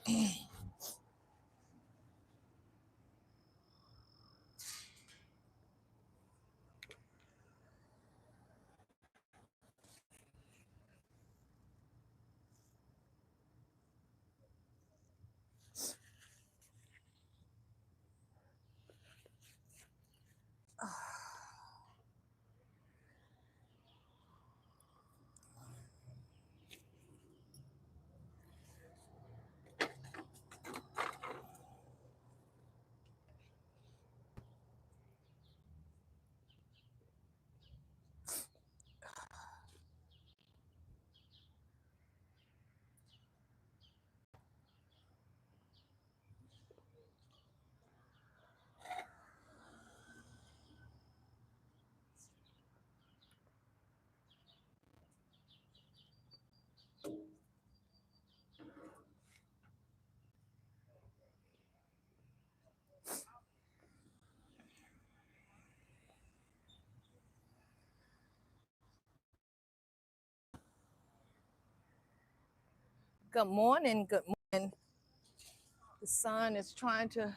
Good morning. Good morning. The sun is trying to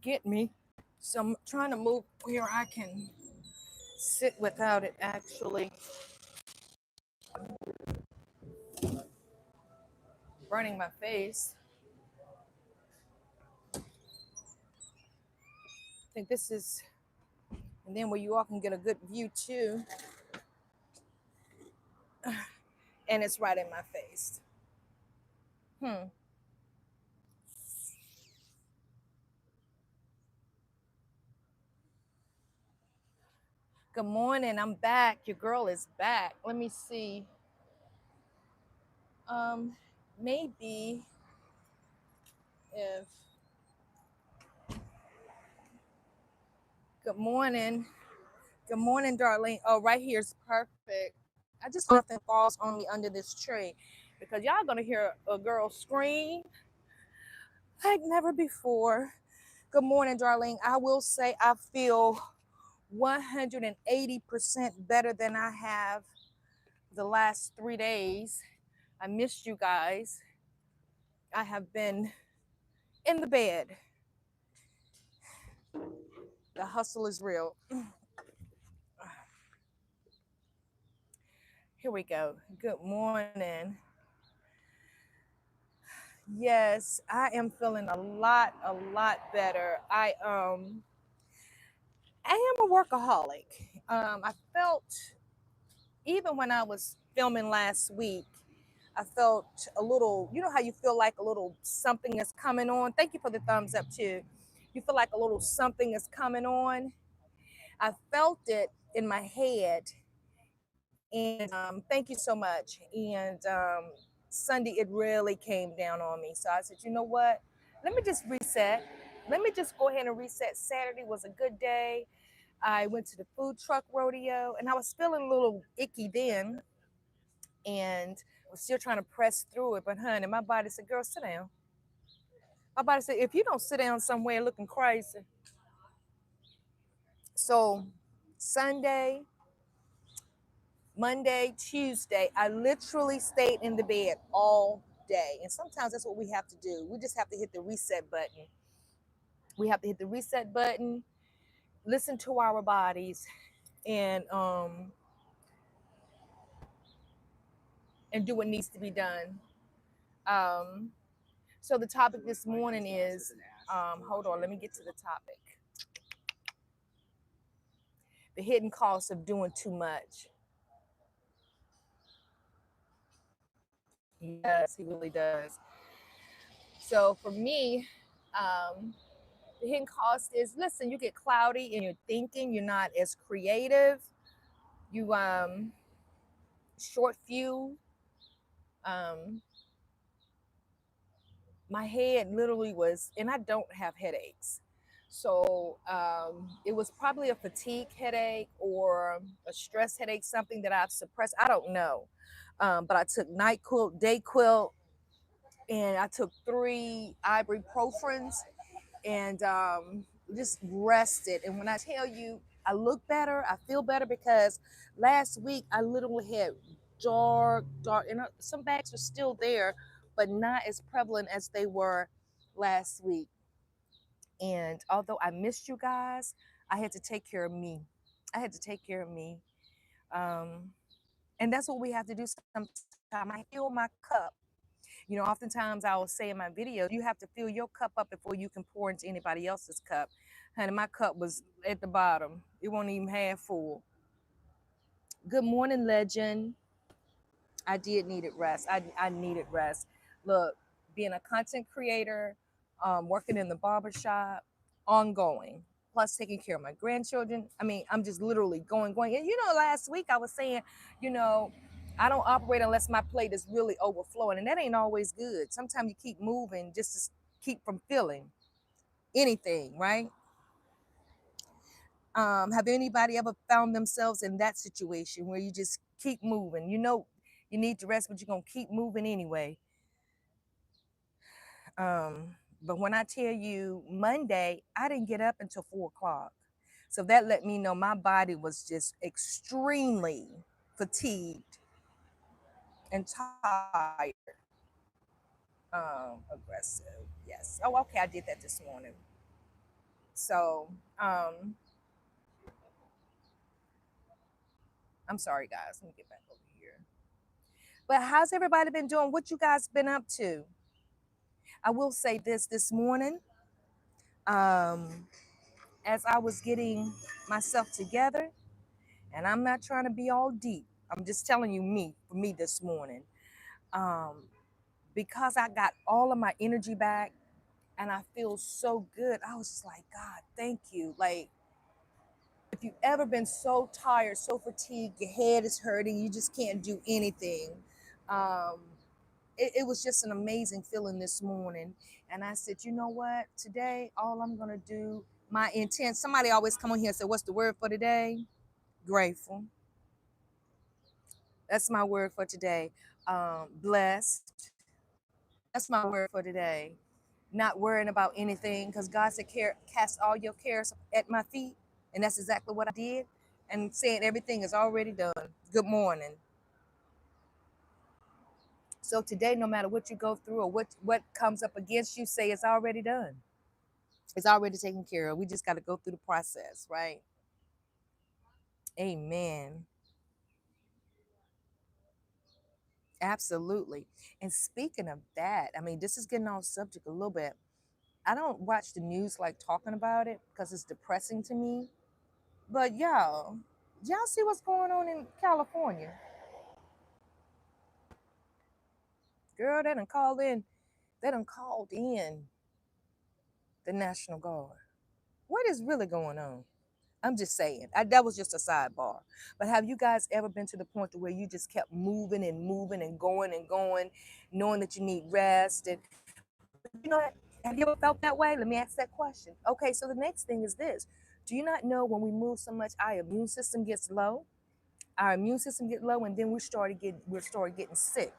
get me. So I'm trying to move where I can sit without it actually burning my face. I think this is, and then where you all can get a good view too. And it's right in my face. Good morning. I'm back. Your girl is back. Let me see. Um, Maybe if good morning. Good morning, Darlene. Oh, right here is perfect. I just hope nothing falls on me under this tree because y'all gonna hear a girl scream like never before. Good morning, Darlene. I will say I feel 180% better than I have the last 3 days. I missed you guys. I have been in the bed. The hustle is real. Here we go. Good morning. Yes, I am feeling a lot better. I am a workaholic. I felt even when I was filming last week, I felt a little, you know how you feel like a little something is coming on. Thank you for the thumbs up too. You feel like a little something is coming on. I felt it in my head, and thank you so much. And Sunday, it really came down on me. So I said, you know what? Let me just reset. Let me just go ahead and reset. Saturday was a good day. I went to the food truck rodeo, and I was feeling a little icky then, and I was still trying to press through it. But honey, my body said, "Girl, sit down." My body said, "If you don't sit down somewhere looking crazy." So Sunday, Monday, Tuesday, I literally stayed in the bed all day. And sometimes that's what we have to do. We just have to hit the reset button. We have to hit the reset button, listen to our bodies, and do what needs to be done. Um, so the topic this morning is, hold on, let me get to the topic. The hidden cost of doing too much. Yes, he really does. So for me, the hidden cost is, listen, you get cloudy in your thinking, you're not as creative, you short fuse. Um, my head literally was, and I don't have headaches. So it was probably a fatigue headache or a stress headache, something that I've suppressed. I don't know. But I took NyQuil, DayQuil, and I took 3 ibuprofens and just rested. And when I tell you, I look better, I feel better, because last week I literally had dark, and some bags are still there, but not as prevalent as they were last week. And although I missed you guys, I had to take care of me. I had to take care of me. Um, and that's what we have to do sometimes. I fill my cup. You know, oftentimes I will say in my videos, you have to fill your cup up before you can pour into anybody else's cup. Honey, my cup was at the bottom. It wasn't even half full. Good morning, legend. I did needed rest. I needed rest. Look, being a content creator, working in the barbershop, ongoing, plus taking care of my grandchildren. I mean, I'm just literally going. And last week I was saying, you know, I don't operate unless my plate is really overflowing. And that ain't always good. Sometimes you keep moving just to keep from feeling anything, right? Have anybody ever found themselves in that situation where you just keep moving? You know, you need to rest, but you're going to keep moving anyway. But when I tell you Monday, I didn't get up until 4 o'clock. So that let me know my body was just extremely fatigued and tired. Aggressive. Yes. Oh, okay. I did that this morning. So, I'm sorry, guys. Let me get back over here. But how's everybody been doing? What you guys been up to? I will say this morning, um, as I was getting myself together, and I'm not trying to be all deep. I'm just telling you for me this morning. Um, because I got all of my energy back and I feel so good. I was just like, God, thank you. Like, if you've ever been so tired, so fatigued, your head is hurting, you just can't do anything. Um, it was just an amazing feeling this morning. And I said, you know what? Today, all I'm going to do, my intent, somebody always come on here and say, what's the word for today? Grateful. That's my word for today. Blessed. That's my word for today. Not worrying about anything because God said, cast all your cares at my feet. And that's exactly what I did. And saying everything is already done. Good morning. So today, no matter what you go through or what comes up against you, say it's already done. It's already taken care of. We just got to go through the process, right? Amen. Absolutely. And speaking of that, I mean, this is getting off subject a little bit. I don't watch the news like talking about it because it's depressing to me. But y'all see what's going on in California? Girl, they done called in the National Guard. What is really going on? I'm just saying. That was just a sidebar. But have you guys ever been to the point to where you just kept moving and going, knowing that you need rest? And you know what? Have you ever felt that way? Let me ask that question. Okay, so the next thing is this. Do you not know when we move so much, our immune system gets low? Our immune system get low, and then we start getting sick.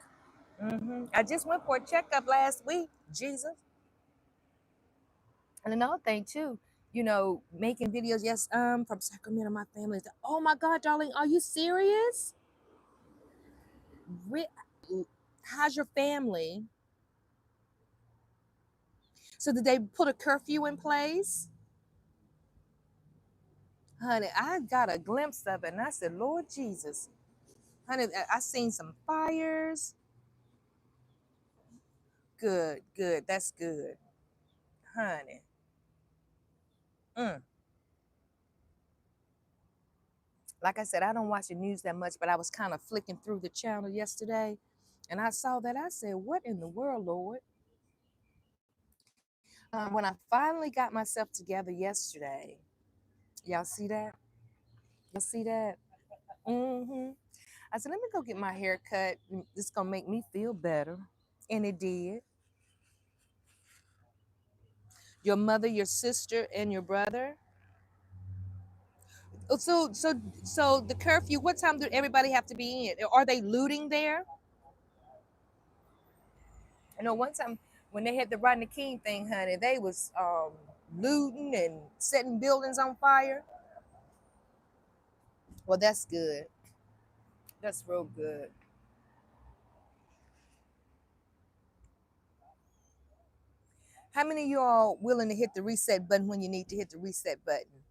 I just went for a checkup last week. Jesus. And another thing too, making videos. Yes, from Sacramento, my family. Oh my God, darling, are you serious? Re- How's your family? So did they put a curfew in place? Honey, I got a glimpse of it and I said, Lord Jesus. Honey, I seen some fires. Good, good. That's good. Honey. Mm. Like I said, I don't watch the news that much, but I was kind of flicking through the channel yesterday and I saw that. I said, what in the world, Lord? When I finally got myself together yesterday, y'all see that? Y'all see that? I said, let me go get my hair cut. It's going to make me feel better. And it did. Your mother, your sister, and your brother. Oh, so the curfew, what time do everybody have to be in? Are they looting there? I know one time when they had the Rodney King thing, honey, they was looting and setting buildings on fire. Well, that's good. That's real good. How many of y'all willing to hit the reset button when you need to hit the reset button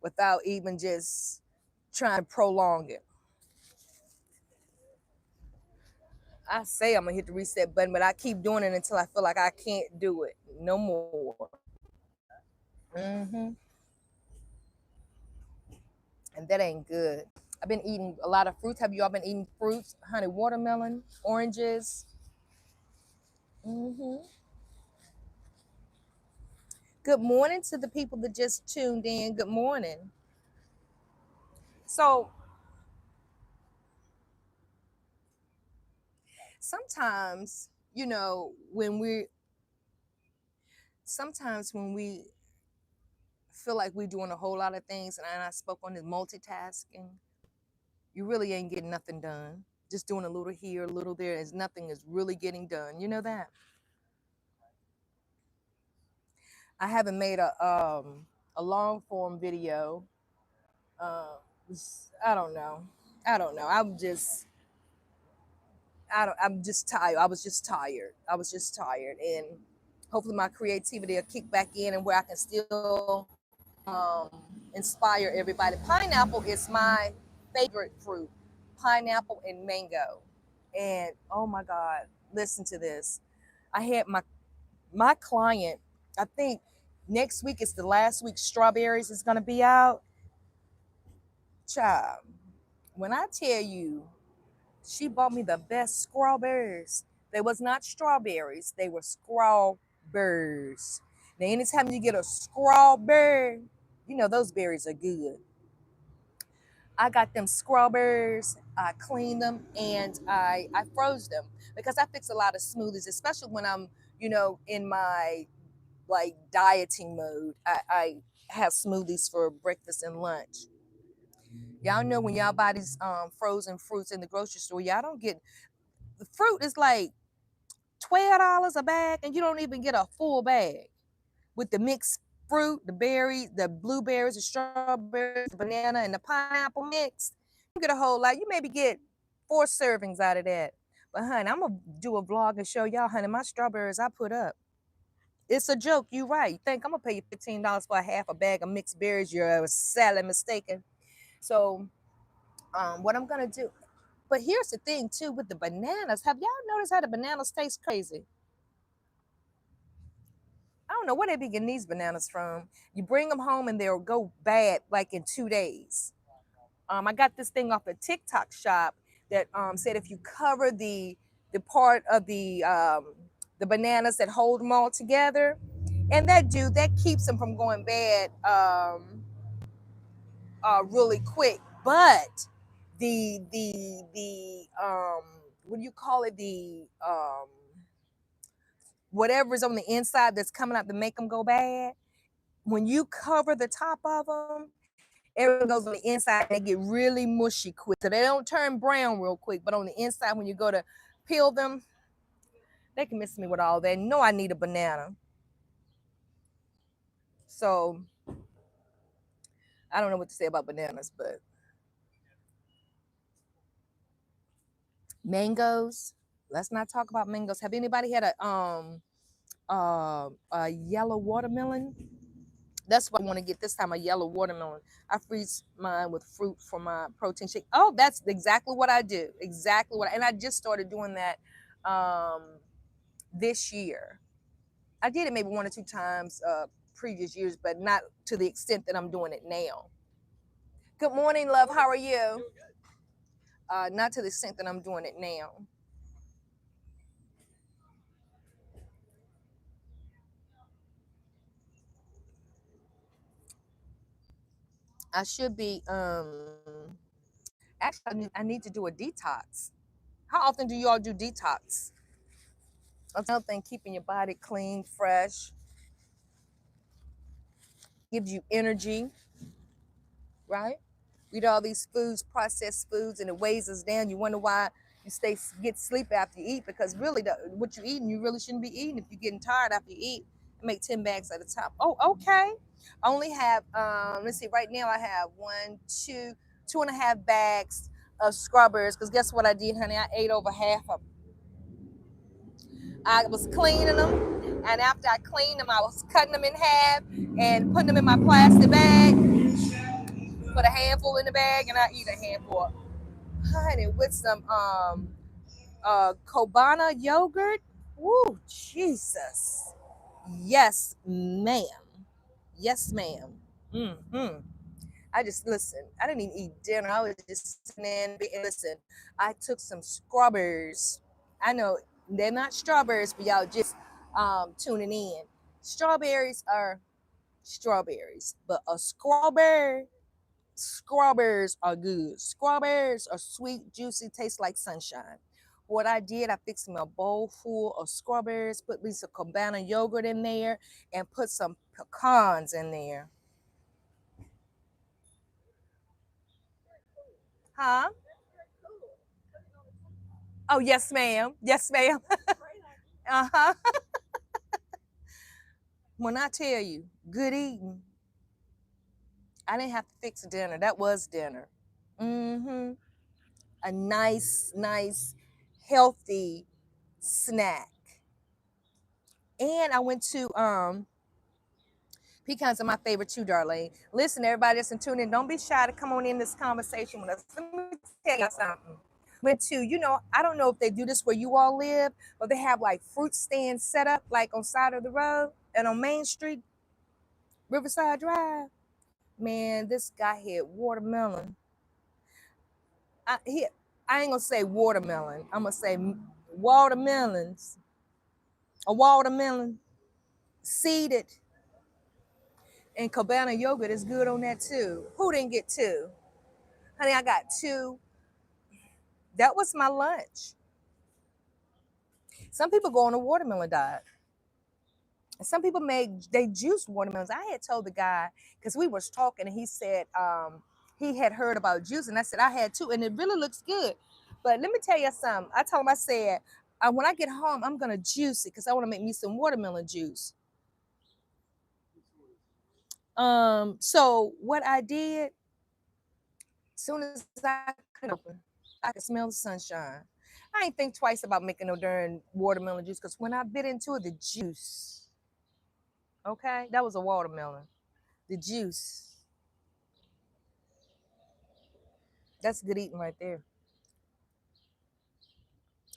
without even just trying to prolong it? I say I'm gonna hit the reset button, but I keep doing it until I feel like I can't do it no more. hmm And that ain't good. I've been eating a lot of fruits. Have you all been eating fruits? Honey, watermelon, oranges. hmm Good morning to the people that just tuned in. Good morning. So sometimes, when we feel like we're doing a whole lot of things, and I spoke on this multitasking, you really ain't getting nothing done. Just doing a little here, a little there, as nothing is really getting done. You know that? I haven't made a long form video. Uh, I don't know. I don't know. I'm just tired. I was just tired, and hopefully my creativity will kick back in, and where I can still um, inspire everybody. Pineapple is my favorite fruit. Pineapple and mango. And oh my God, listen to this. I had my client. I think next week is the last week strawberries is gonna be out. Child, when I tell you, she bought me the best strawberries. They was not strawberries, they were strawberries. Now, anytime you get a strawberry, you know those berries are good. I got them strawberries, I cleaned them, and I froze them because I fix a lot of smoothies, especially when I'm, in my like dieting mode. I have smoothies for breakfast and lunch. Y'all know when y'all buy these frozen fruits in the grocery store, y'all don't get the fruit is like $12 a bag, and you don't even get a full bag with the mixed fruit, the berries, the blueberries, the strawberries, the banana, and the pineapple mixed. You get a whole lot. You maybe get 4 servings out of that. But honey, I'm gonna do a vlog and show y'all, honey, my strawberries I put up. It's a joke. You right. You think I'm gonna pay you $15 for a half a bag of mixed berries? You're sadly mistaken. So, what I'm gonna do. But here's the thing too with the bananas. Have y'all noticed how the bananas taste crazy? I don't know where they be getting these bananas from. You bring them home and they'll go bad like in 2 days. I got this thing off a TikTok shop that said if you cover the part of the bananas that hold them all together, and that keeps them from going bad really quick. But the what do you call it? The whatever's on the inside that's coming out to make them go bad. When you cover the top of them, everything goes on the inside. They get really mushy quick, so they don't turn brown real quick. But on the inside, when you go to peel them, they can miss me with all that. No, I need a banana. So I don't know what to say about bananas, but mangoes. Let's not talk about mangoes. Have anybody had a yellow watermelon? That's what I want to get this time, a yellow watermelon. I freeze mine with fruit for my protein shake. Oh, that's exactly what I do. Exactly and I just started doing that this year. I did it maybe 1 or 2 times previous years, but not to the extent that I'm doing it now. Good morning, love. How are you? Not to the extent that I'm doing it now. I should be actually I need to do a detox. How often do you all do detox? That's another thing, keeping your body clean, fresh, gives you energy, right? We eat all these foods, processed foods, and it weighs us down. You wonder why you get sleep after you eat, because really what you're eating, you really shouldn't be eating if you're getting tired after you eat. I make 10 bags at a time. Oh, okay. I only have, let's see, right now I have 2.5 bags of strawberries, because guess what I did, honey? I ate over half of them. I was cleaning them. And after I cleaned them, I was cutting them in half and putting them in my plastic bag. Put a handful in the bag, and I eat a handful. Honey, with some Cobana yogurt. Woo, Jesus. Yes, ma'am. Yes, ma'am. Mm-hmm. I just listen. I didn't even eat dinner. I was just sitting there and listen. I took some strawberries. I know they're not strawberries, but y'all just tuning in. Strawberries are strawberries, but a strawberries are good. Strawberries are sweet, juicy, taste like sunshine. What I did, I fixed me a bowl full of strawberries, put me some Cabana yogurt in there, and put some pecans in there. Huh? Oh, yes, ma'am. Yes, ma'am. Uh-huh. When I tell you, good eating, I didn't have to fix dinner. That was dinner. Mm-hmm. A nice, healthy snack. And I went to pecans are my favorite too, Darlene. Listen, everybody that's in tune in, don't be shy to come on in this conversation with us. Let me tell you something. Went to, I don't know if they do this where you all live, but they have like fruit stands set up like on side of the road and on Main Street, Riverside Drive. Man, this guy had watermelon. I, he, I ain't gonna say watermelon. I'm gonna say watermelons. A watermelon seeded, and Cabana yogurt is good on that too. Who didn't get two? Honey, I got two. That was my lunch. Some people go on a watermelon diet. Some people they juice watermelons. I had told the guy because we was talking and he said he had heard about juice and I said I had too and it really looks good. But let me tell you something. I told him I said when I get home I'm gonna juice it because I want to make me some watermelon juice. So what I did, as soon as I could open, I could smell the sunshine. I ain't think twice about making no darn watermelon juice because when I bit into it, the juice, okay, that was a watermelon. The juice, that's good eating right there.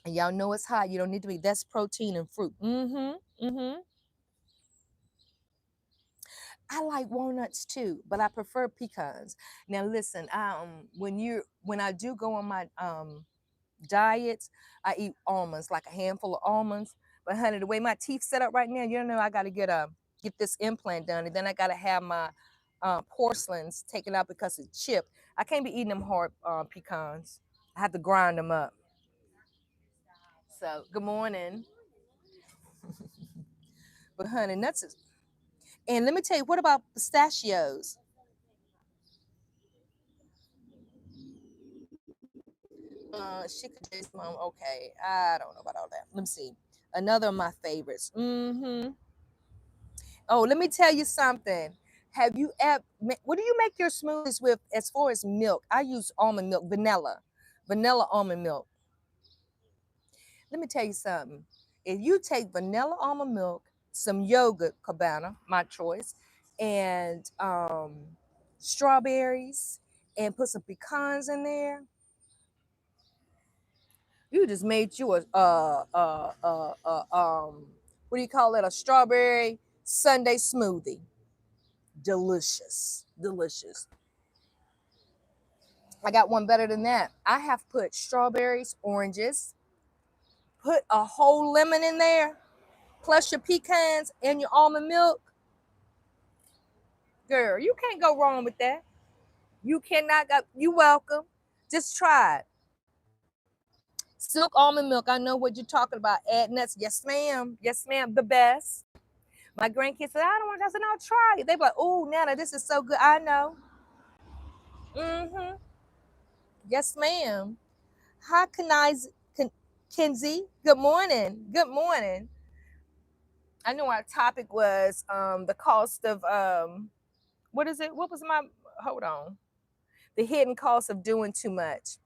And y'all know it's hot. You don't need to be. That's protein and fruit. Mm-hmm. Mm-hmm. I like walnuts too, but I prefer pecans. Now listen, when I do go on my diets, I eat almonds, like a handful of almonds. But honey, the way my teeth set up right now, I got to get this implant done, and then I got to have my porcelains taken out because it's chipped. I can't be eating them hard pecans. I have to grind them up. So good morning, but honey, nuts is. And let me tell you, what about pistachios? She could just, okay. I don't know about all that. Let me see. Another of my favorites. Mm-hmm. Oh, let me tell you something. Have you ever, what do you make your smoothies with as far as milk? I use almond milk, vanilla almond milk. Let me tell you something. If you take vanilla almond milk, some yogurt, Cabana, my choice, and strawberries, and put some pecans in there, you just made you what do you call it? A strawberry Sunday smoothie. Delicious, delicious. I got one better than that. I have put strawberries, oranges, put a whole lemon in there, plus your pecans and your almond milk. Girl, you can't go wrong with that. You cannot go. You welcome. Just try it. Silk almond milk. I know what you're talking about. Add nuts. Yes, ma'am. Yes, ma'am. The best. My grandkids said, I don't want to. I said, no, try it. They be like, oh, Nana, this is so good. I know. Mm-hmm. Yes, ma'am. Hi, Kenzie. Good morning. Good morning. I know our topic was the cost of what is it? What was my hold on? The hidden cost of doing too much.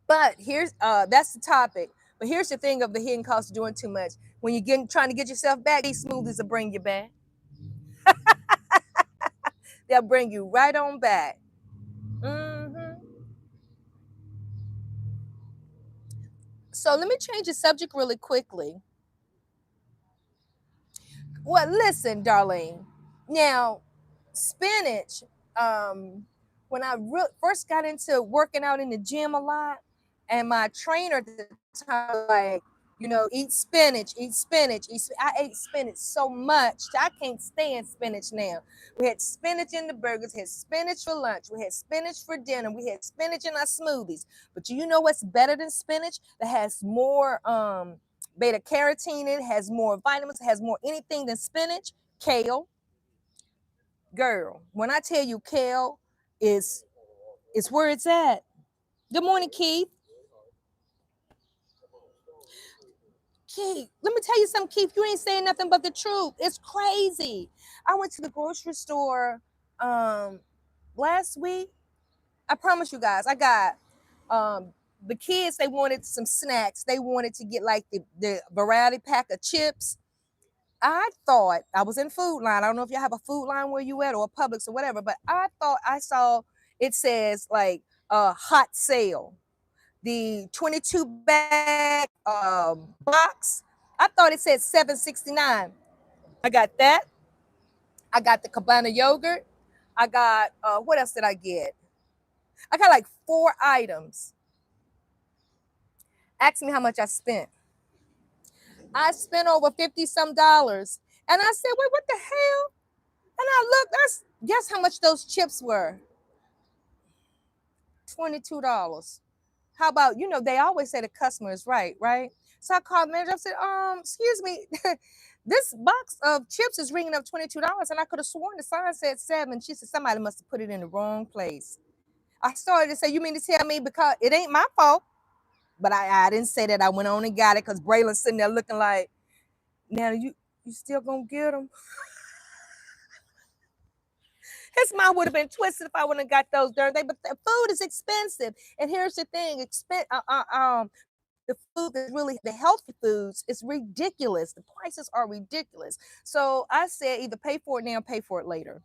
But here's that's the topic. But here's the thing of the hidden cost of doing too much. when you're getting trying to get yourself back, these smoothies will bring you back. They'll bring you right on back. Hmm. So let me change the subject really quickly. Well, listen, Darlene. Now, spinach. When I first got into working out in the gym a lot, and my trainer at the time was like, eat spinach, eat spinach, I ate spinach so much I can't stand spinach now. We had spinach in the burgers, had spinach for lunch, we had spinach for dinner, we had spinach in our smoothies. But you know what's better than spinach? That has more beta carotene in it, has more vitamins, has more anything than spinach. Kale. Girl, when I tell you kale is where it's at. Good morning, Keith. Keith, let me tell you something, Keith. You ain't saying nothing but the truth. It's crazy. I went to the grocery store um last week. I promise you guys, I got the kids, they wanted some snacks. They wanted to get like the variety pack of chips. I thought I was in Food Line. I don't know if you have a Food Line where you at or a Publix or whatever, but I thought I saw it says like hot sale. The 22 bag box. I thought it said 7.69. I got that. I got the Cabana yogurt. I got what else did I get? I got like 4 items. Ask me how much I spent. I spent over 50 some dollars. And I said, wait, what the hell? And I looked, guess how much those chips were? $22. How about, they always say the customer is right, right? So I called the manager. I said, excuse me, this box of chips is ringing up $22, and I could have sworn the sign said 7. She said, somebody must have put it in the wrong place. I started to say, you mean to tell me, because it ain't my fault? But I didn't say that. I went on and got it because Braylon's sitting there looking like, now you still gonna get them? His mouth would have been twisted if I wouldn't have got those darn things. But the food is expensive. And here's the thing, the food that's really the healthy foods is ridiculous. The prices are ridiculous. So I said either pay for it now, pay for it later.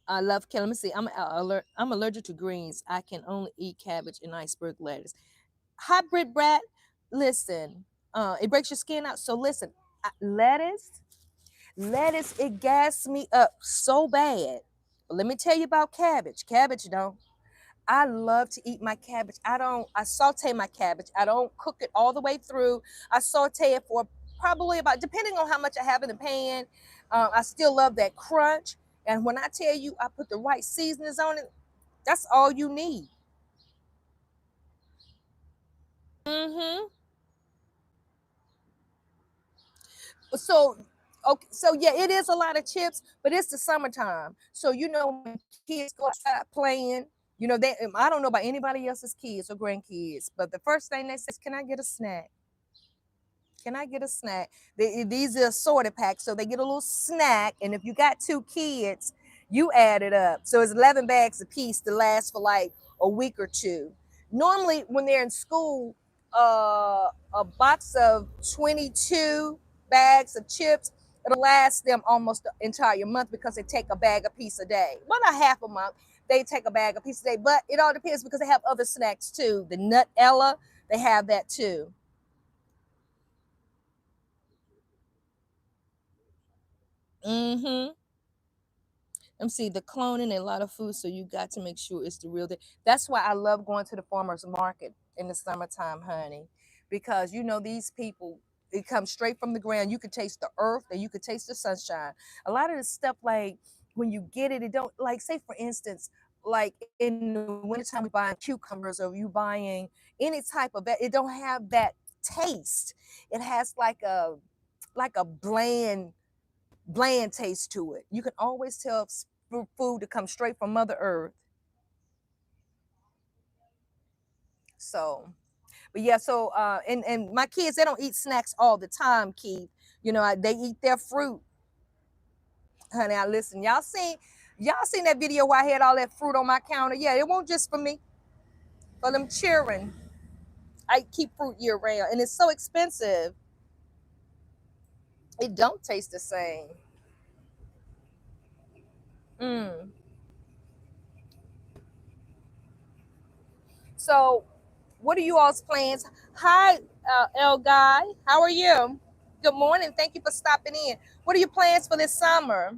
I love kale. Let me see. I'm allergic to greens. I can only eat cabbage and iceberg lettuce. Hybrid brat, listen, it breaks your skin out. So listen, lettuce, it gassed me up so bad. But let me tell you about cabbage. Cabbage, don't. I love to eat my cabbage. I saute my cabbage. I don't cook it all the way through. I saute it for probably about, depending on how much I have in the pan. I still love that crunch. And when I tell you I put the right seasonings on it, that's all you need. Mm-hmm. So, okay, so yeah, it is a lot of chips, but it's the summertime. So when kids go outside playing, I don't know about anybody else's kids or grandkids, but the first thing they say is, "Can I get a snack? Can I get a snack?" These are assorted packs, so they get a little snack. And if you got 2 kids, you add it up. So it's 11 bags a piece to last for like a week or two. Normally, when they're in school, a box of 22 bags of chips, it'll last them almost the entire month because they take a bag a piece a day. Well, not half a month. They take a bag a piece a day, but it all depends because they have other snacks too. The Nutella, they have that too. Mm-hmm. See the cloning in a lot of food, so you got to make sure it's the real thing. That's why I love going to the farmers market in the summertime, honey, because these people, it comes straight from the ground. You could taste the earth and you could taste the sunshine. A lot of this stuff, like when you get it, it don't, like, say for instance, like in the wintertime, you buying cucumbers or you buying any type of it don't have that taste. It has like a bland taste to it. You can always tell food to come straight from Mother Earth. So, but yeah, so and my kids, they don't eat snacks all the time, Keith. They eat their fruit, honey. I listen. Y'all seen that video where I had all that fruit on my counter? Yeah, it won't just for me. for them children. I keep fruit year round, and it's so expensive. It don't taste the same. Mm. So, what are you all's plans? Hi, El Guy. How are you? Good morning. Thank you for stopping in. What are your plans for this summer?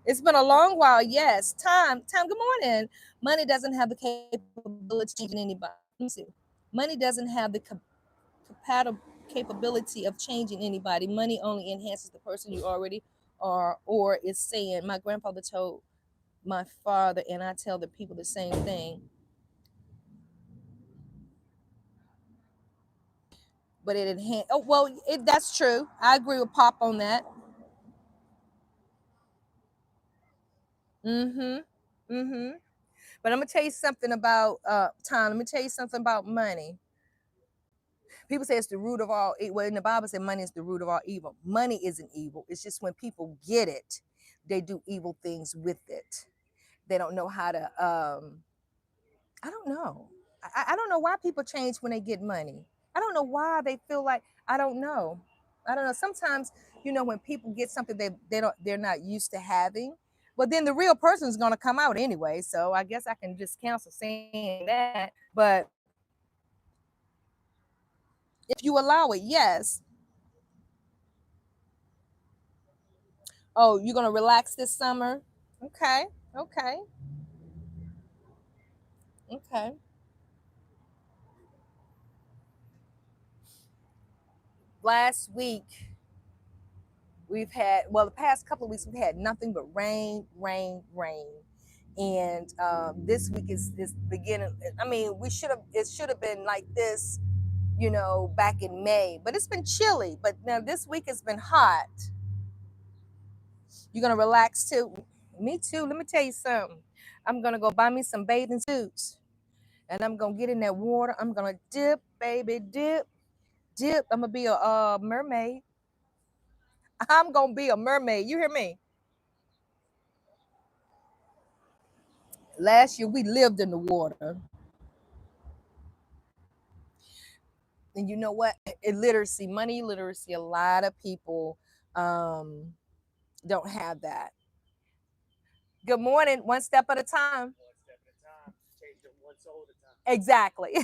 It's been a long while. Yes. Time. Good morning. Money doesn't have the capability of changing anybody. Let me see. Money doesn't have the capability of changing anybody. Money only enhances the person you already are, or is saying. My grandfather told my father, and I tell the people the same thing. But it enhance. Oh well, that's true. I agree with Pop on that. Mm-hmm. Mm-hmm. But I'm gonna tell you something about time. Let me tell you something about money. People say it's the root of all evil. Well, in the Bible, said money is the root of all evil. Money isn't evil. It's just when people get it, they do evil things with it. They don't know how to. I don't know. I don't know why people change when they get money. I don't know why they feel like. I don't know. I don't know. Sometimes when people get something they're not used to having, but then the real person is going to come out anyway. So I guess I can just cancel saying that. But if you allow it, yes. Oh, you're gonna relax this summer? Okay, okay, okay. Last week we've had, well, the past couple of weeks we've had nothing but rain, rain, rain. And this week is beginning. I mean, it should have been like this, back in May, but it's been chilly. But now this week has been hot. You're gonna relax too. Me too. Let me tell you something. I'm gonna go buy me some bathing suits, and I'm gonna get in that water. I'm gonna dip, baby, dip, dip. I'm gonna be a mermaid. I'm gonna be a mermaid. You hear me? Last year we lived in the water, and you know what? Illiteracy, money literacy. A lot of people um, don't have that. Good morning. One step at a time. Exactly.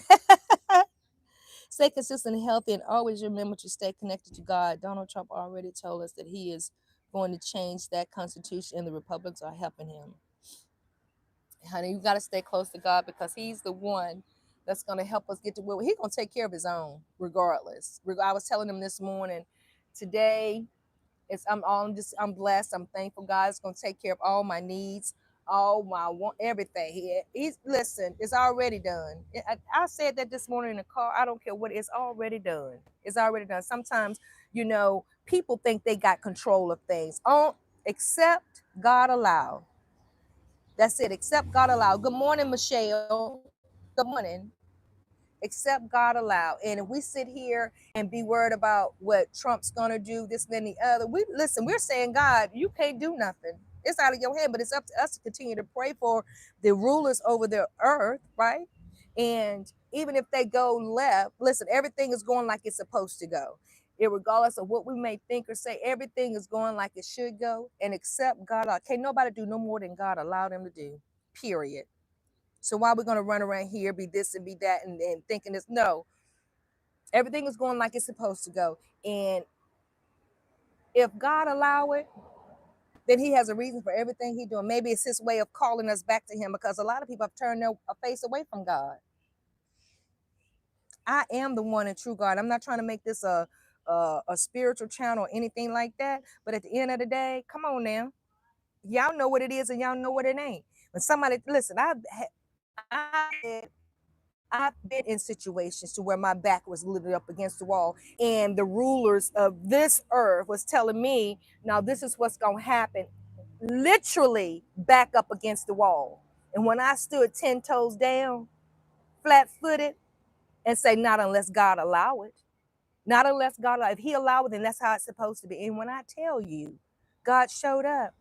Stay consistent and healthy, and always remember to stay connected to God. Donald Trump already told us that he is going to change that constitution, and the Republicans are helping him. Honey, you got to stay close to God because he's the one that's going to help us get to where he's going to take care of his own regardless. I was telling him this morning, today I'm blessed. I'm thankful. God's going to take care of all my needs, all my want, everything. He's listen. It's already done. I said that this morning in the car. I don't care what. It's already done. It's already done. Sometimes people think they got control of things. Except God allow. That's it. Except God allow. Good morning, Michelle. Good morning. Except God allow. And if we sit here and be worried about what Trump's gonna do, this, then the other, we're saying, God, you can't do nothing. It's out of your hand, but it's up to us to continue to pray for the rulers over the earth, right? And even if they go left, listen, everything is going like it's supposed to go. Regardless of what we may think or say, everything is going like it should go. And except God, can't nobody do no more than God allowed them to do. Period. So why we're gonna run around here, be this and be that, and thinking this? No, everything is going like it's supposed to go. And if God allow it, then He has a reason for everything He's doing. Maybe it's His way of calling us back to Him, because a lot of people have turned their face away from God. I am the one and true God. I'm not trying to make this a spiritual channel or anything like that. But at the end of the day, come on now, y'all know what it is and y'all know what it ain't. When somebody listen, I I've been in situations to where my back was literally up against the wall, and the rulers of this earth was telling me, "Now this is what's gonna happen." Literally back up against the wall, and when I stood 10 toes down, flat-footed, and say, "Not unless God allow it. Not unless God allow. If He allow it, then that's how it's supposed to be." And when I tell you, God showed up.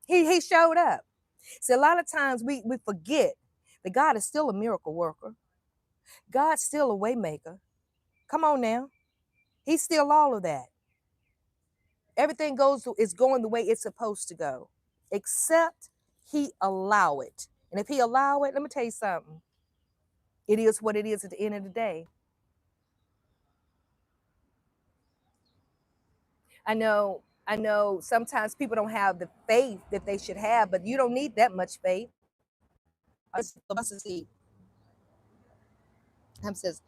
He showed up. See, a lot of times we forget that God is still a miracle worker. God's still a way maker. Come on now. He's still all of that. Everything is going the way it's supposed to go, except he allow it. And if he allow it, let me tell you something. It is what it is at the end of the day. I know sometimes people don't have the faith that they should have, but you don't need that much faith. Says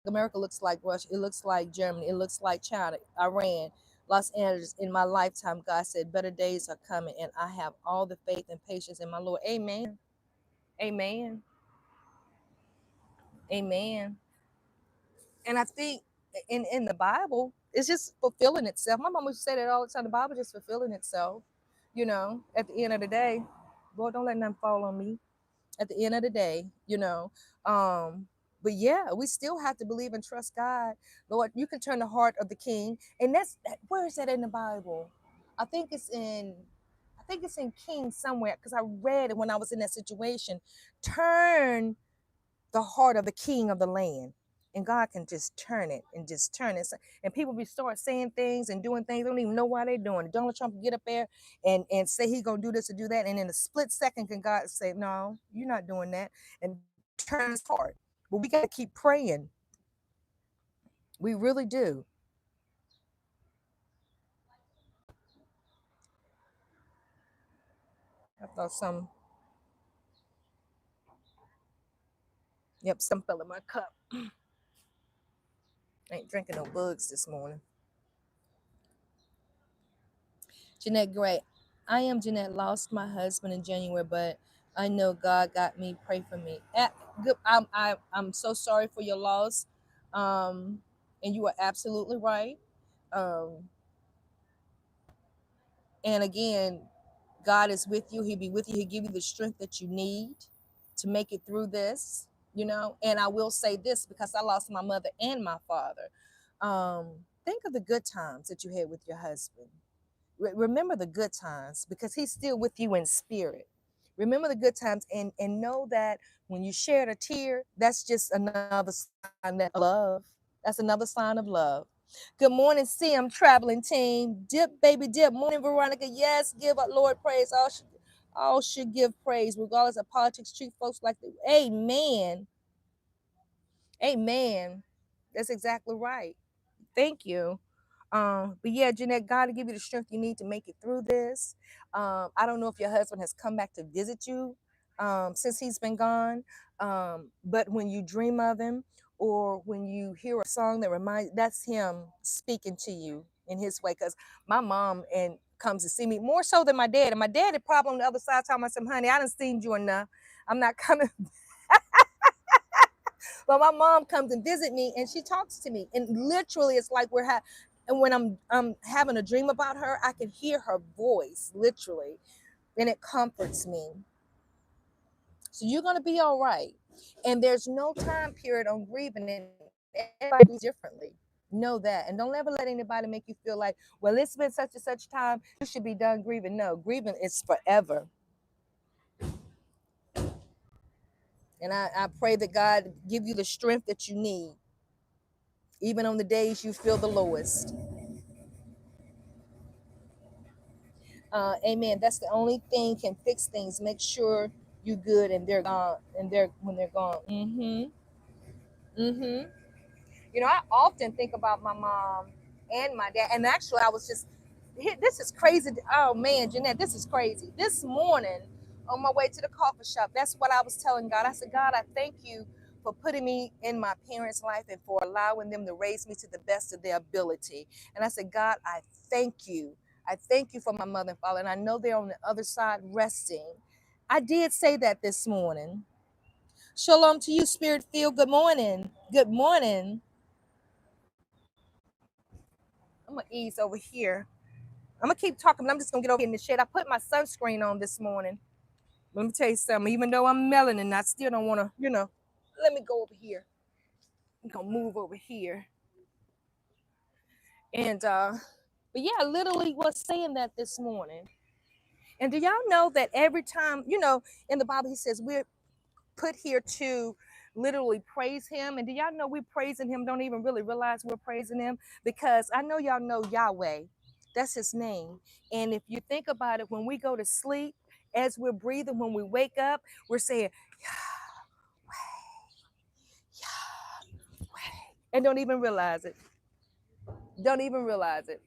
America looks like Russia, it looks like Germany, it looks like China, Iran, Los Angeles. In my lifetime, God said, better days are coming, and I have all the faith and patience in my Lord. Amen. Amen. Amen. And I think in the Bible, it's just fulfilling itself. My mom used to say that all the time. The Bible just fulfilling itself. At the end of the day, Lord, don't let nothing fall on me. At the end of the day, but yeah, we still have to believe and trust God. Lord, you can turn the heart of the king. And where is that in the Bible? I think it's in I think it's in King somewhere, because I read it when I was in that situation. Turn the heart of the king of the land. And God can just turn it and just turn it. And people be start saying things and doing things. They don't even know why they're doing it. Donald Trump can get up there and say he's going to do this or do that. And in a split second, can God say, no, you're not doing that. And turn his heart. But we got to keep praying. We really do. I thought some fell in my cup. I ain't drinking no bugs this morning. Jeanette Gray. I am Jeanette, lost my husband in January, but I know God got me. Pray for me. I'm so sorry for your loss. And you are absolutely right. Um, and again, God is with you. He'll be with you. He'll give you the strength that you need to make it through this. And I will say this, because I lost my mother and my father. Think of the good times that you had with your husband. Remember the good times, because he's still with you in spirit. Remember the good times, and know that when you shed a tear, that's just another sign of love. That's another sign of love. Good morning, Sim traveling team. Dip, baby, dip. Morning, Veronica. Yes, give our Lord praise. All should give praise, regardless of politics. Treat folks like the Amen. Amen. That's exactly right. Thank you. But yeah, Jeanette, God will give you the strength you need to make it through this. I don't know if your husband has come back to visit you since he's been gone. But when you dream of him, or when you hear a song that reminds, that's him speaking to you in his way. Because my mom and comes to see me more so than my dad. And my dad is probably on the other side talking about some, honey, I done seen you enough. I'm not coming. But my mom comes and visit me, and she talks to me, and literally it's like and when I'm having a dream about her, I can hear her voice literally, and it comforts me. So you're gonna be all right. And there's no time period on grieving, and everybody do differently. Know that, and don't ever let anybody make you feel like, well, it's been such and such time, you should be done grieving. No, grieving is forever. And I pray that God give you the strength that you need, even on the days you feel the lowest. Amen. That's the only thing can fix things. Make sure you good and they're gone, and they're when they're gone. Mm-hmm. I often think about my mom and my dad. And actually, I was just this is crazy. Oh man, Jeanette, this is crazy. This morning on my way to the coffee shop, that's what I was telling God. I said, God, I thank you for putting me in my parents' life and for allowing them to raise me to the best of their ability. And I said, God, I thank you. I thank you for my mother and father. And I know they're on the other side resting. I did say that this morning. Shalom to you, Spirit Field. Good morning. Good morning. I'm gonna ease over here. I'm gonna keep talking, but I'm just gonna get over here in the shade. I put my sunscreen on this morning. Let me tell you something. Even though I'm melanin, I still don't want to. Let me go over here. I'm gonna move over here. And but yeah, I literally was saying that this morning. And do y'all know that every time, in the Bible, he says we're put here to literally praise him. And do y'all know we're praising him, don't even really realize we're praising him? Because I know y'all know Yahweh. That's his name. And if you think about it, when we go to sleep, as we're breathing, when we wake up, we're saying, and don't even realize it. Don't even realize it.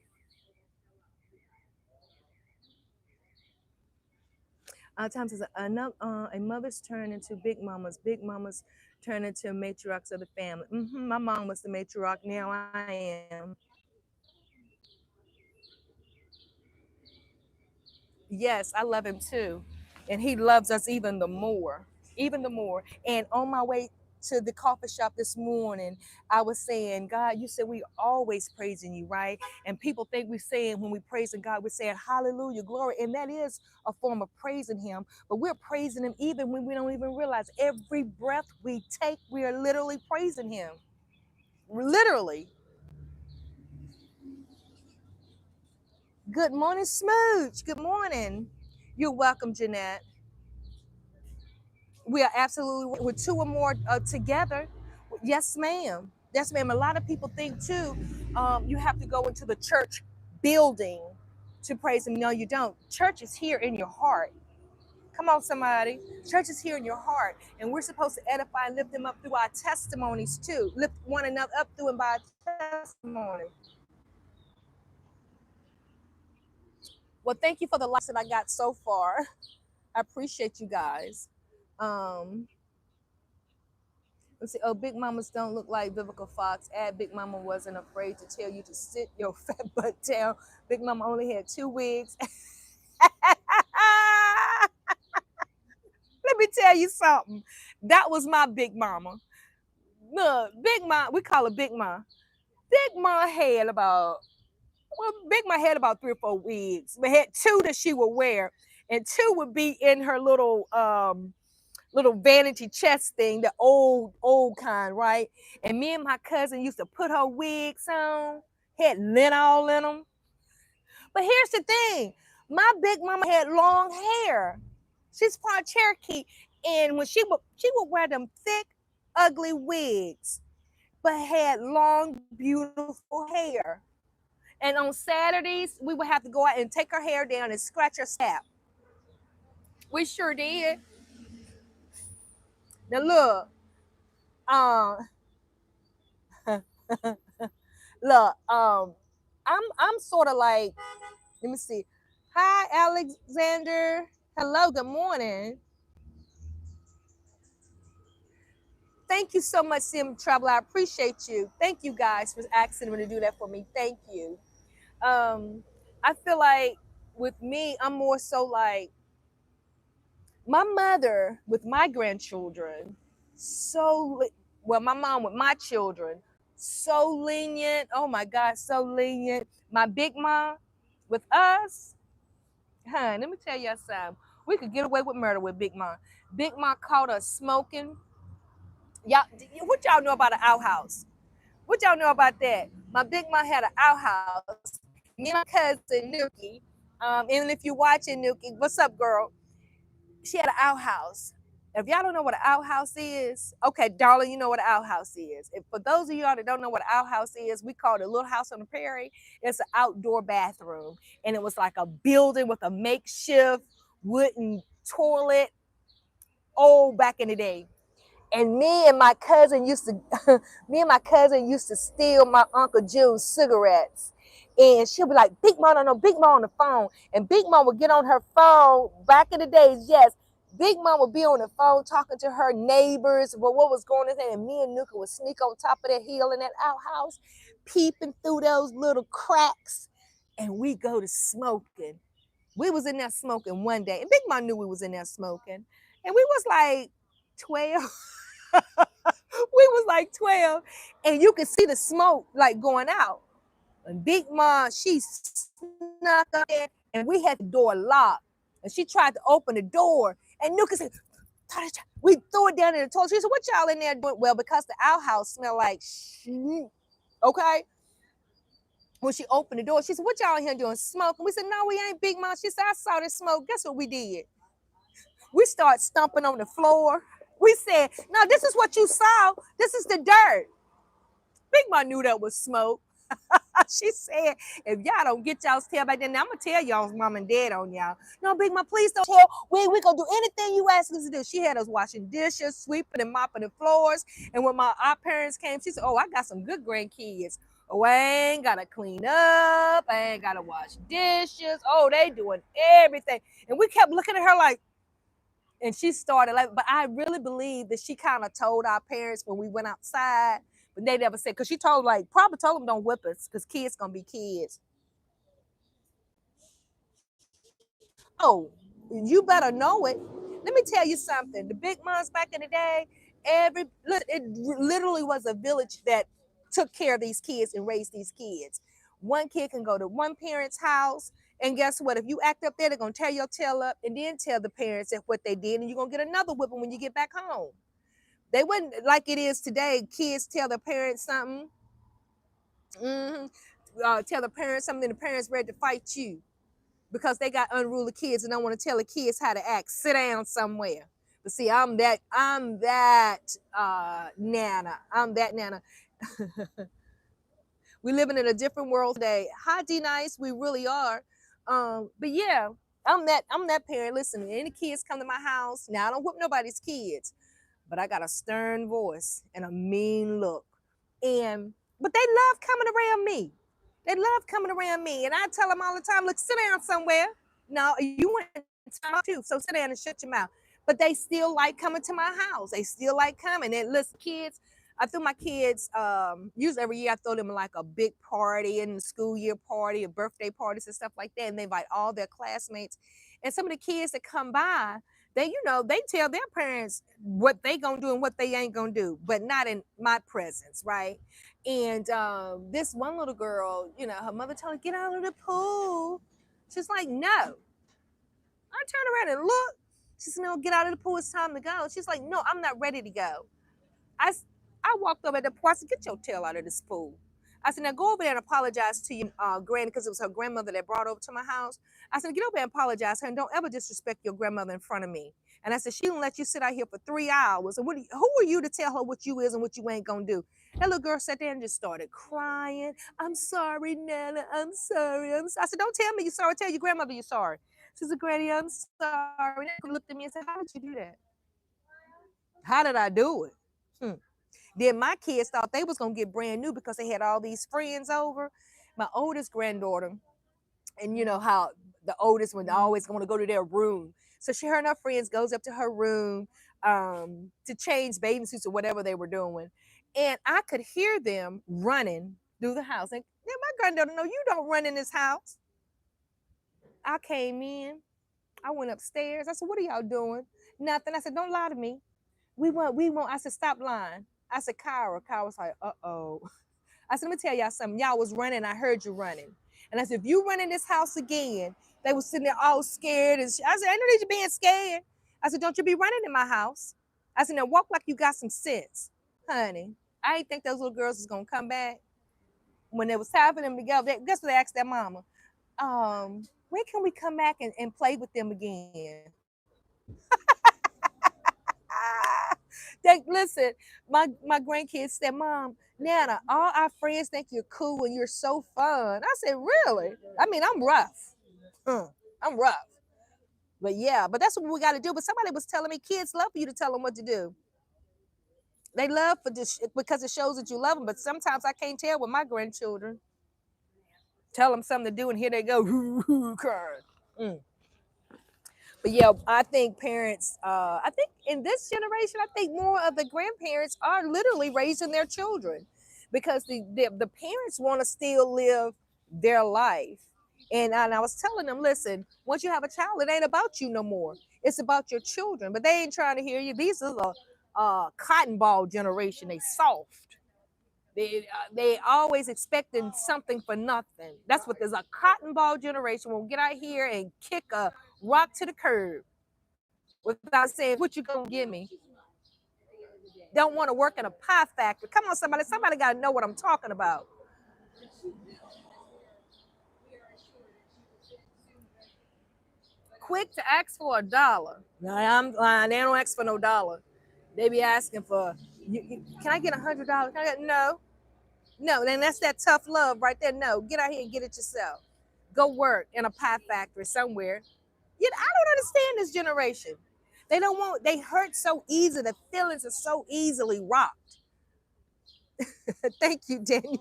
Times it's a mother's turn into big mamas turn into matriarchs of the family. My mom was the matriarch, now I am. Yes, I love him too. And he loves us even the more, even the more. And on my way to the coffee shop this morning, I was saying, God, you said we always praising you, right? And people think we're saying when we praising God, we're saying hallelujah, glory. And that is a form of praising him. But we're praising him even when we don't even realize every breath we take, we are literally praising him. Literally. Good morning, Smooch. Good morning. You're welcome, Jeanette. We are absolutely with two or more together. Yes, ma'am. Yes, ma'am. A lot of people think too, you have to go into the church building to praise him. No, you don't. Church is here in your heart. Come on, somebody. Church is here in your heart. And we're supposed to edify and lift them up through our testimonies too. Lift one another up through and by testimony. Well, thank you for the likes that I got so far. I appreciate you guys. Um, Let's see. Oh, Big Mamas don't look like Vivica Fox. Add Big Mama wasn't afraid to tell you to sit your fat butt down. Big Mama only had 2 wigs. Let me tell you something. That was my Big Mama. Look, Big Ma, we call her Big Ma. Big Ma had about, Big Ma had about 3 or 4 wigs, but had two that she would wear, and two would be in her little vanity chest thing, the old kind, right? And me and my cousin used to put her wigs on, had lint all in them. But here's the thing, my big mama had long hair. She's part Cherokee, and when she would wear them thick, ugly wigs, but had long, beautiful hair. And on Saturdays, we would have to go out and take her hair down and scratch her scalp. We sure did. Now look, um, look, I'm sort of like, let me see. Hi, Alexander. Hello, good morning. Thank you so much, Sim Traveler. I appreciate you. Thank you guys for asking me to do that for me. Thank you. Um, I feel like with me, I'm more so like my mother with my grandchildren, so well, my mom with my children, so lenient. Oh my God, so lenient. My big mom with us, huh? Let me tell you something. We could get away with murder with Big Mom. Big Mom caught us smoking. Y'all, what y'all know about an outhouse? What y'all know about that? My Big Mom had an outhouse. Me and my cousin Nuki. And if you're watching Nuki, what's up, girl? She had an outhouse. If y'all don't know what an outhouse is, okay, darling, you know what an outhouse is. If, for those of y'all that don't know what an outhouse is, we call it a little house on the prairie. It's an outdoor bathroom. And it was like a building with a makeshift wooden toilet, old back in the day. And me and my cousin used to steal my Uncle June's cigarettes. And she'll be like, Big Mom, no, Big Mom on the phone. And Big Mom would get on her phone back in the days, yes. Big Mom would be on the phone talking to her neighbors about what was going on there. And me and Nuka would sneak on top of that hill in that outhouse, peeping through those little cracks. And we go to smoking. We was in there smoking one day. And Big Mom knew we was in there smoking. And we was like 12. We was like 12, and you could see the smoke like going out. And Big Mom, she snuck up there, and we had the door locked. And she tried to open the door, and Nuka said, we threw it down in the toilet. She said, what y'all in there doing? Well, because the outhouse smelled like shit, okay? When she opened the door, she said, "What y'all in here doing? Smoking?" We said, "No, we ain't, Big Mom." She said, "I saw this smoke." Guess what we did? We started stomping on the floor. We said, "No, this is what you saw. This is the dirt." Big Mom knew that was smoke. She said, "If y'all don't get y'all's tail back then, I'm gonna tell y'all's mom and dad on y'all." No, Big Mom, please don't tell. We gonna do anything you ask us to do. She had us washing dishes, sweeping and mopping the floors. And when our parents came, she said, "Oh, I got some good grandkids. Oh, I ain't gotta clean up. I ain't gotta wash dishes. Oh, they doing everything." And we kept looking at her like, and she started like, but I really believe that she kind of told our parents when we went outside, but they never said, because she told, like, probably told them don't whip us, because kids gonna be kids. Oh, you better know it. Let me tell you something. The big moms back in the day, it literally was a village that took care of these kids and raised these kids. One kid can go to one parent's house, and guess what? If you act up there, they're gonna tear your tail up and then tell the parents that what they did, and you're gonna get another whipping when you get back home. They wouldn't like it is today. Kids tell their parents something, mm-hmm, tell the parents something, and the parents ready to fight you because they got unruly kids and don't want to tell the kids how to act. Sit down somewhere. But see, I'm that nana. I'm that nana. We living in a different world today. Hi, D Nice, we really are. But yeah, I'm that parent. Listen, any kids come to my house now. I don't whip nobody's kids, but I got a stern voice and a mean look. But they love coming around me. They love coming around me. And I tell them all the time, look, sit down somewhere. No, you went to time out too. So sit down and shut your mouth. But they still like coming to my house. They still like coming. And listen, kids, I threw my kids, usually every year I throw them like a big party in the school year party or birthday parties and stuff like that. And they invite all their classmates. And some of the kids that come by, they tell their parents what they gonna do and what they ain't gonna do, but not in my presence, right? And this one little girl, her mother told her, "Get out of the pool." She's like, "No." I turn around and look. She said, "No, get out of the pool. It's time to go." She's like, "No, I'm not ready to go." I, I walked over at the pool. I said, "Get your tail out of this pool." I said, "Now go over there and apologize to your granny," because it was her grandmother that brought her over to my house. I said, "Get over there and apologize to her, and don't ever disrespect your grandmother in front of me." And I said, "She didn't let you sit out here for 3 hours. And who are you to tell her what you is and what you ain't gonna do?" That little girl sat there and just started crying. "I'm sorry, Nana. I'm sorry. I said, "Don't tell me you're sorry. Tell your grandmother you're sorry." She said, "Granny, I'm sorry." And they looked at me and said, "How did you do that? How did I do it?" Hmm. Then my kids thought they was gonna get brand new because they had all these friends over. My oldest granddaughter, and you know how the oldest one always going to go to their room. So her and her friends goes up to her room to change bathing suits or whatever they were doing, and I could hear them running through the house. And yeah, my granddaughter, "No, you don't run in this house." I came in. I went upstairs. I said, "What are y'all doing?" "Nothing." I said, "Don't lie to me." We won't. I said, "Stop lying." I said, Kyra. Kyra was like, "Uh-oh." I said, "Let me tell y'all something. Y'all was running. I heard you running." And I said, "If you run in this house again," they was sitting there all scared. And I said, "I know that you're being scared." I said, "Don't you be running in my house." I said, "Now walk like you got some sense." Honey, I didn't think those little girls was going to come back. When it was time for them to go, guess what they asked their mama? When can we come back and play with them again? Listen, my grandkids said, "Mom, Nana, all our friends think you're cool and you're so fun." I said, "Really? I mean, I'm rough. I'm rough. But yeah, but that's what we got to do." But somebody was telling me kids love for you to tell them what to do. They love for this because it shows that you love them. But sometimes I can't tell with my grandchildren. Tell them something to do, and here they go, crying. But yeah, I think parents, I think in this generation, I think more of the grandparents are literally raising their children because the parents want to still live their life. And I was telling them, listen, once you have a child, it ain't about you no more. It's about your children. But they ain't trying to hear you. These are the cotton ball generation. They soft. They always expecting something for nothing. That's what there's a cotton ball generation will get out here and kick a rock to the curb without saying, "What you gonna give me?" Don't want to work in a pie factory. Come on, somebody. Somebody got to know what I'm talking about. quick to ask for $1. Now I'm lying. They don't ask for no dollar. They be asking for, can I get $100? No, no. Then that's that tough love right there. No, get out here and get it yourself. Go work in a pie factory somewhere. I don't understand this generation. They don't want. They hurt so easy. The feelings are so easily rocked. Thank you, Danielle.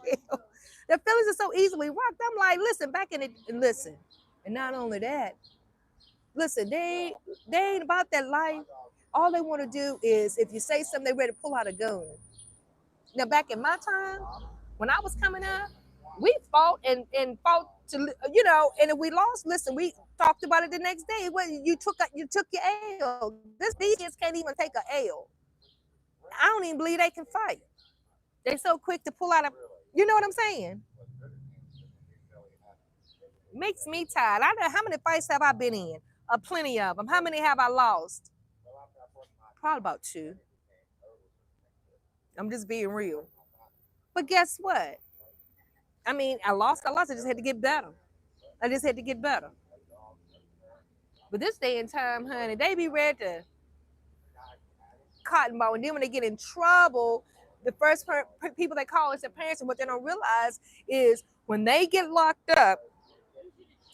The feelings are so easily rocked. I'm like, listen, back in it, and listen. And not only that, listen, they ain't about that life. All they want to do is if you say something, they ready to pull out a gun. Now, back in my time, when I was coming up, we fought and fought to, and if we lost, listen, we talked about it the next day. Well, you took your L. These kids can't even take a L. I don't even believe they can fight. They so quick to pull out a, you know what I'm saying? Makes me tired. I know how many fights have I been in? Plenty of them. How many have I lost? Probably about 2. I'm just being real. But guess what? I mean, I lost. I just had to get better. I just had to get better. But this day and time, honey, they be ready to cotton ball. And then when they get in trouble, the first people they call is their parents. And what they don't realize is when they get locked up,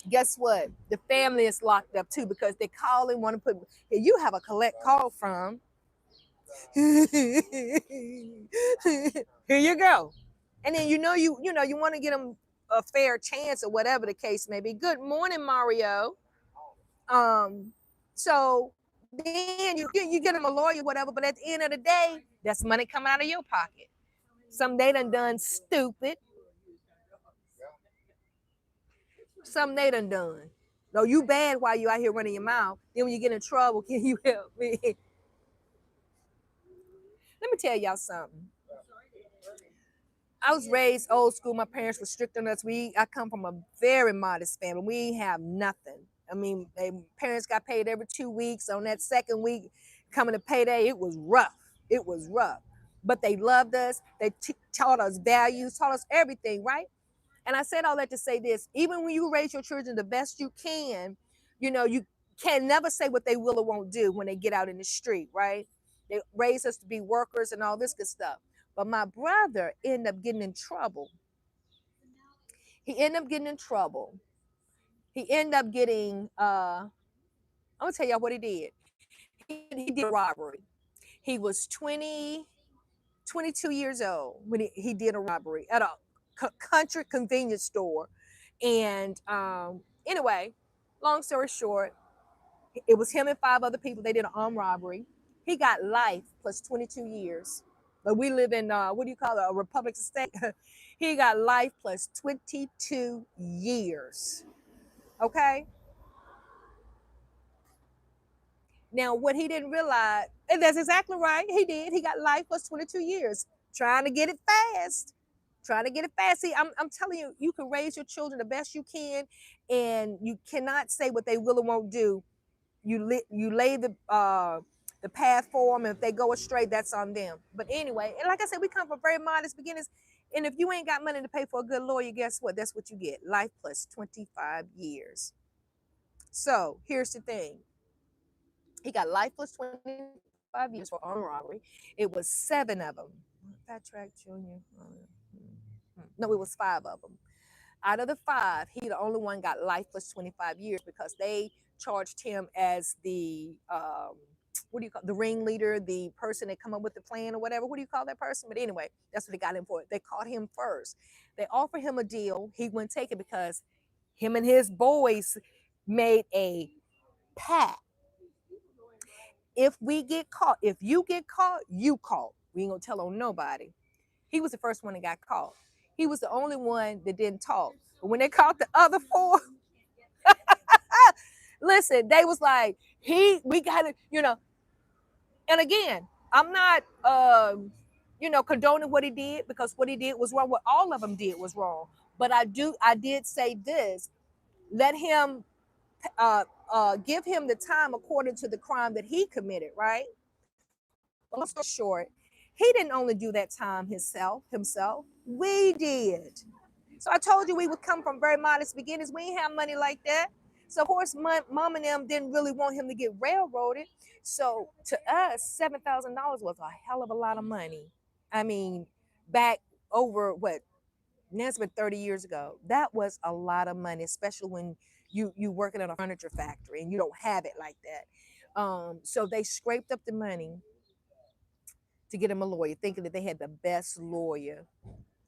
guess what? The family is locked up too because they call and want to put, hey, you have a collect call from. Here you go. And then you want to get them a fair chance or whatever the case may be. Good morning, Mario. So then you get them a lawyer, whatever, but at the end of the day, that's money coming out of your pocket. Some they done stupid. Some they done. No, you bad while you out here running your mouth. Then when you get in trouble, can you help me? Let me tell y'all something. I was raised old school. My parents were strict on us. I come from a very modest family. We have nothing. I mean, parents got paid every 2 weeks. On that second week, coming to payday, it was rough. It was rough. But they loved us. They taught us values, taught us everything, right? And I said all that to say this. Even when you raise your children the best you can, you can never say what they will or won't do when they get out in the street, right? They raise us to be workers and all this good stuff. But my brother ended up getting in trouble. He ended up getting in trouble. He ended up getting, I'm going to tell y'all what he did. He did a robbery. He was 22 years old when he did a robbery at a country convenience store. And anyway, long story short, it was him and 5 other people. They did an armed robbery. He got life plus 22 years. But we live in, what do you call it, a republic state? He got life plus 22 years. Okay? Now, what he didn't realize, and that's exactly right, he did. He got life plus 22 years. Trying to get it fast. Trying to get it fast. See, I'm telling you, you can raise your children the best you can, and you cannot say what they will or won't do. You lay the path for them. If they go astray, that's on them. But anyway, and like I said, we come from very modest beginnings. And if you ain't got money to pay for a good lawyer, guess what? That's what you get. Life plus 25 years. So here's the thing. He got life plus 25 years for armed robbery. It was 7 of them. Fat Track Junior. No, it was 5 of them. Out of the 5, he the only one got life plus 25 years because they charged him as the what do you call the ringleader, the person that come up with the plan or whatever. What do you call that person? But anyway, that's what they got him for. They caught him first. They offered him a deal. He wouldn't take it because him and his boys made a pact. If you get caught, you caught. We ain't gonna tell on nobody. He was the first one that got caught. He was the only one that didn't talk. But when they caught the other 4, listen, they was like, we got it, And again, I'm not, condoning what he did because what he did was wrong. What all of them did was wrong. But I did say this: let him, give him the time according to the crime that he committed. Right. Well, long story short, he didn't only do that time himself. We did. So I told you we would come from very modest beginnings. We ain't have money like that. So of course, my mom and them didn't really want him to get railroaded. So to us, $7,000 was a hell of a lot of money. I mean, back over what, now it's been 30 years ago. That was a lot of money, especially when you working in a furniture factory and you don't have it like that. So they scraped up the money to get him a lawyer, thinking that they had the best lawyer.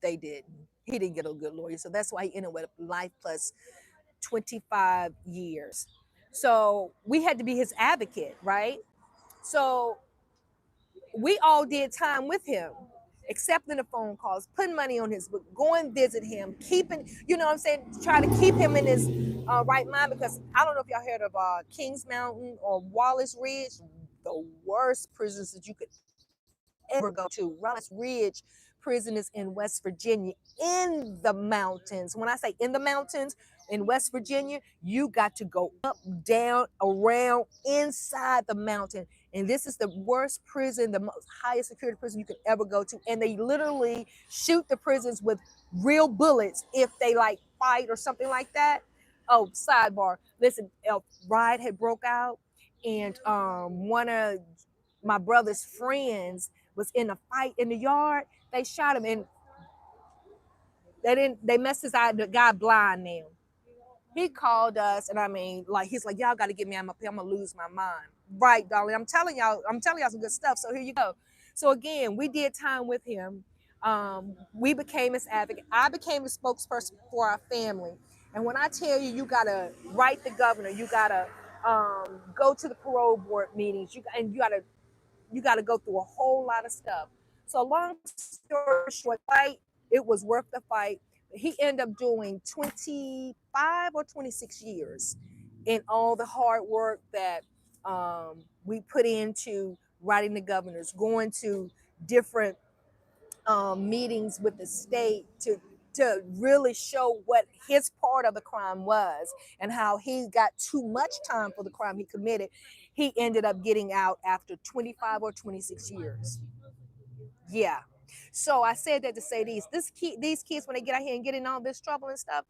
They didn't. He didn't get a good lawyer. So that's why he ended with life plus 25 years. So we had to be his advocate, right? So we all did time with him, accepting the phone calls, putting money on his book, going visit him, keeping, you know what I'm saying, trying to keep him in his right mind. Because I don't know if y'all heard of Kings Mountain or Wallace Ridge, the worst prisons that you could ever go to. Wallace Ridge prison is in West Virginia, in the mountains. When I say in the mountains, in West Virginia, you got to go up, down, around, inside the mountain. And this is the worst prison, the most highest security prison you could ever go to. And they literally shoot the prisons with real bullets if they like fight or something like that. Oh, sidebar. Listen, a riot had broke out, and one of my brother's friends was in a fight in the yard. They shot him, and they messed his eye. The guy blind now. He called us, and I mean, like, he's like, y'all got to get me. I'm gonna lose my mind. Right, darling. I'm telling y'all some good stuff. So here you go. So again, we did time with him. We became his advocate. I became the spokesperson for our family. And when I tell you, you gotta write the governor. You gotta go to the parole board meetings. You got to go through a whole lot of stuff. So long story short, fight, it was worth the fight. He ended up doing 25 or 26 years in all the hard work that we put into writing the governors, going to different meetings with the state to really show what his part of the crime was and how he got too much time for the crime he committed. He ended up getting out after 25 or 26 years. Yeah. So I said that to say these kids, when they get out here and get in all this trouble and stuff,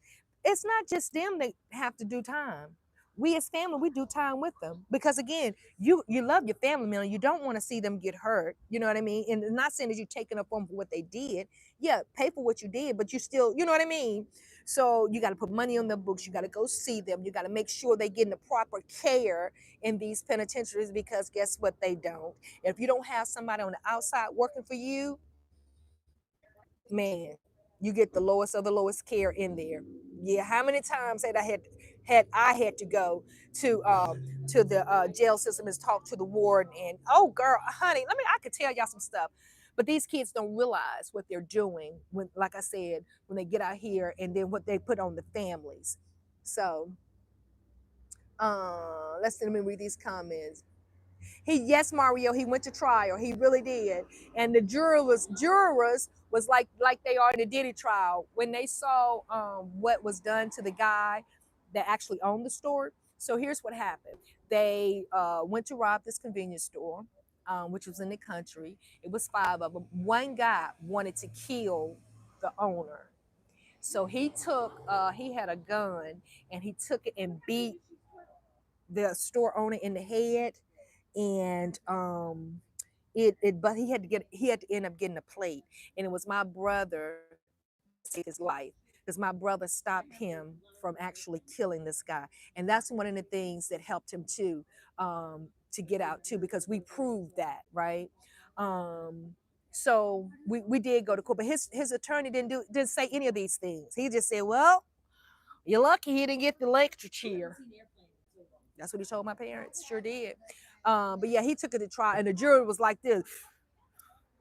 it's not just them that have to do time. We as family, we do time with them because again, you love your family, man. You don't want to see them get hurt. You know what I mean? And not saying that you're taking up on what they did. Yeah, pay for what you did, but you still, you know what I mean? So you got to put money on the books. You got to go see them. You got to make sure they're getting the proper care in these penitentiaries because guess what? They don't. If you don't have somebody on the outside working for you, man, you get the lowest of the lowest care in there. Yeah, how many times had I had to go to the jail system and talk to the warden and oh girl, honey, I could tell y'all some stuff. But these kids don't realize what they're doing when, like I said, when they get out here and then what they put on the families. So let's see, let me read these comments. Yes, Mario, he went to trial. He really did. And the jurors was like they are in the Diddy trial when they saw what was done to the guy that actually owned the store. So here's what happened. They went to rob this convenience store, which was in the country. It was five of them. One guy wanted to kill the owner. So he had a gun and he took it and beat the store owner in the head, and but he had to end up getting a plate, and it was my brother that saved his life because my brother stopped him from actually killing this guy, and that's one of the things that helped him too, to get out too, because we proved that, right? um so we did go to court, but his attorney didn't say any of these things. He just said, well, you're lucky he didn't get the electric chair. That's what he told my parents. Sure did. But yeah, he took it to trial, and the jury was like this.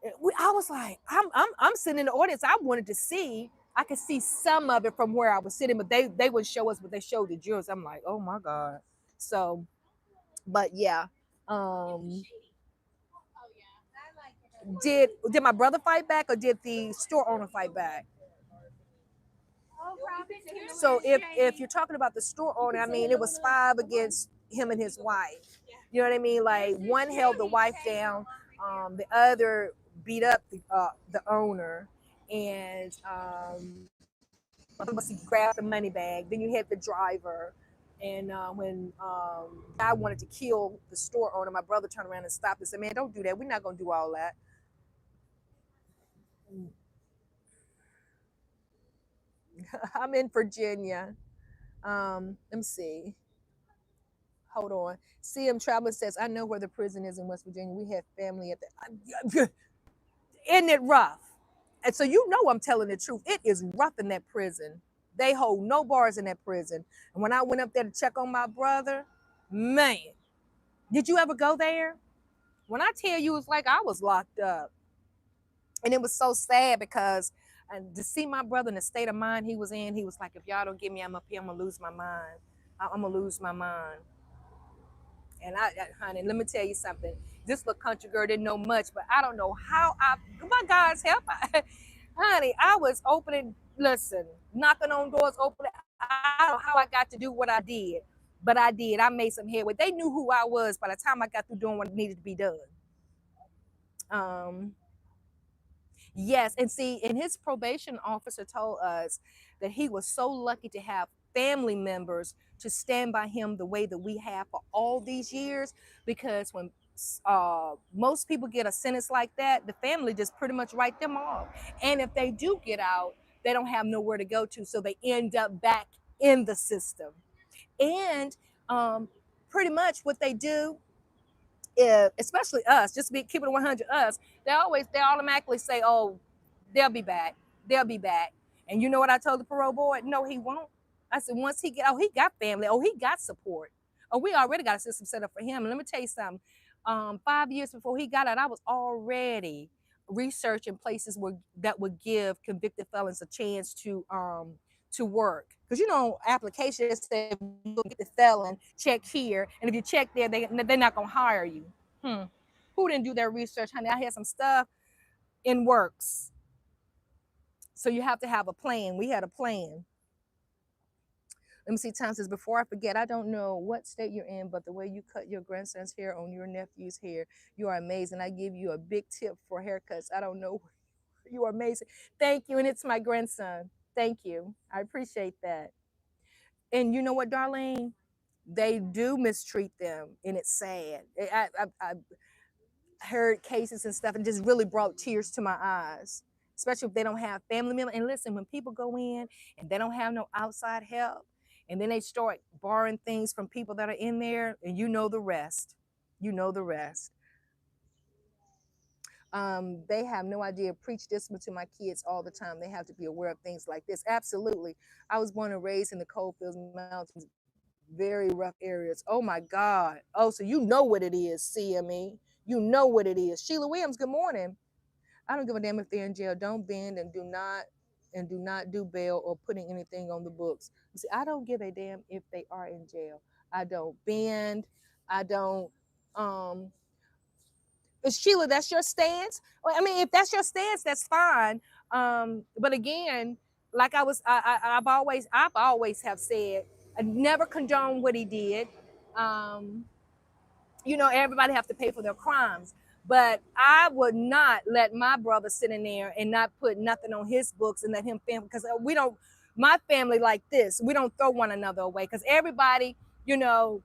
I was like, I'm sitting in the audience. I wanted to see. I could see some of it from where I was sitting, but they wouldn't show us, but they showed the jurors. I'm like, oh my god. So, but yeah. Um, did my brother fight back, or did the store owner fight back? So if you're talking about the store owner, I mean, it was five against him and his wife. You know what I mean? Like one held the wife down, the other beat up the owner, and must grabbed the money bag. Then you had the driver. And when I wanted to kill the store owner, my brother turned around and stopped and said, "Man, don't do that. We're not gonna do all that." I'm in Virginia. Let me see. Hold on. CM Traveler says, "I know where the prison is in West Virginia. We have family at the." Isn't it rough? And so you know I'm telling the truth. It is rough in that prison. They hold no bars in that prison. And when I went up there to check on my brother, man, did you ever go there? When I tell you, it's like I was locked up. And it was so sad because to see my brother in the state of mind he was in, he was like, if y'all don't get me, I'm up here, I'm gonna lose my mind. I'm gonna lose my mind. And honey, let me tell you something. This little country girl didn't know much, but I don't know how by God's help, honey, I was opening, listen, knocking on doors, opening. I don't know how I got to do what I did, but I did. I made some headway. They knew who I was by the time I got through doing what needed to be done. Um, Yes, and see, and his probation officer told us that he was so lucky to have family members to stand by him the way that we have for all these years. Because when most people get a sentence like that, the family just pretty much write them off. And if they do get out, they don't have nowhere to go to, so they end up back in the system. And um, pretty much what they do, especially us, just be keeping it 100 us, they automatically say, oh, they'll be back. They'll be back. And you know what I told the parole board? No, he won't. I said, once he got family. Oh, he got support. Oh, we already got a system set up for him. And let me tell you something. 5 years before he got out, I was already researching places that would give convicted felons a chance to work. Because applications say you get the felon, check here, and if you check there, they're not gonna hire you. Hmm. Who didn't do their research, honey? I had some stuff in works. So you have to have a plan. We had a plan. Let me see. Tom says, before I forget, I don't know what state you're in, but the way you cut your grandson's hair on your nephew's hair, you are amazing. I give you a big tip for haircuts. I don't know. You are amazing. Thank you. And it's my grandson. Thank you. I appreciate that. And you know what, Darlene? They do mistreat them, and it's sad. I heard cases and stuff and just really brought tears to my eyes, especially if they don't have family members. And listen, when people go in and they don't have no outside help, and then they start borrowing things from people that are in there, and you know the rest. You know the rest. They have no idea. Preach discipline to my kids all the time. They have to be aware of things like this. Absolutely. I was born and raised in the Coalfields Mountains, very rough areas. Oh my God. Oh, so you know what it is, CME. You know what it is. Sheila Williams, good morning. I don't give a damn if they're in jail. Don't bend and do not do bail or putting anything on the books. You see, I don't give a damn if they are in jail. I don't bend. I don't Sheila, that's your stance? Well, I mean, if that's your stance, that's fine. But again, like I've always have said, I never condone what he did. Um, everybody have to pay for their crimes. But I would not let my brother sit in there and not put nothing on his books and let him family, because we don't, my family like this, we don't throw one another away, because everybody, you know,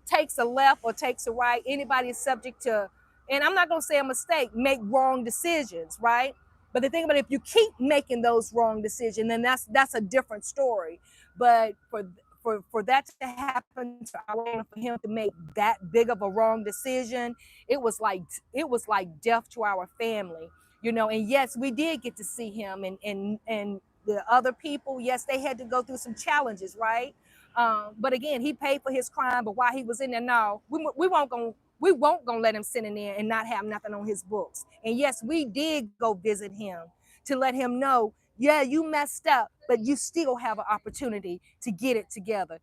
takes a left or takes a right. Anybody is subject to, and I'm not going to say a mistake, make wrong decisions, right? But the thing about it, if you keep making those wrong decisions, then that's a different story. But for that to happen to our, for him to make that big of a wrong decision, it was like death to our family, And yes, we did get to see him, and the other people, yes, they had to go through some challenges, right? But again, he paid for his crime. But while he was in there, no, we won't gonna let him sit in there and not have nothing on his books. And yes, we did go visit him to let him know, yeah, you messed up, but you still have an opportunity to get it together.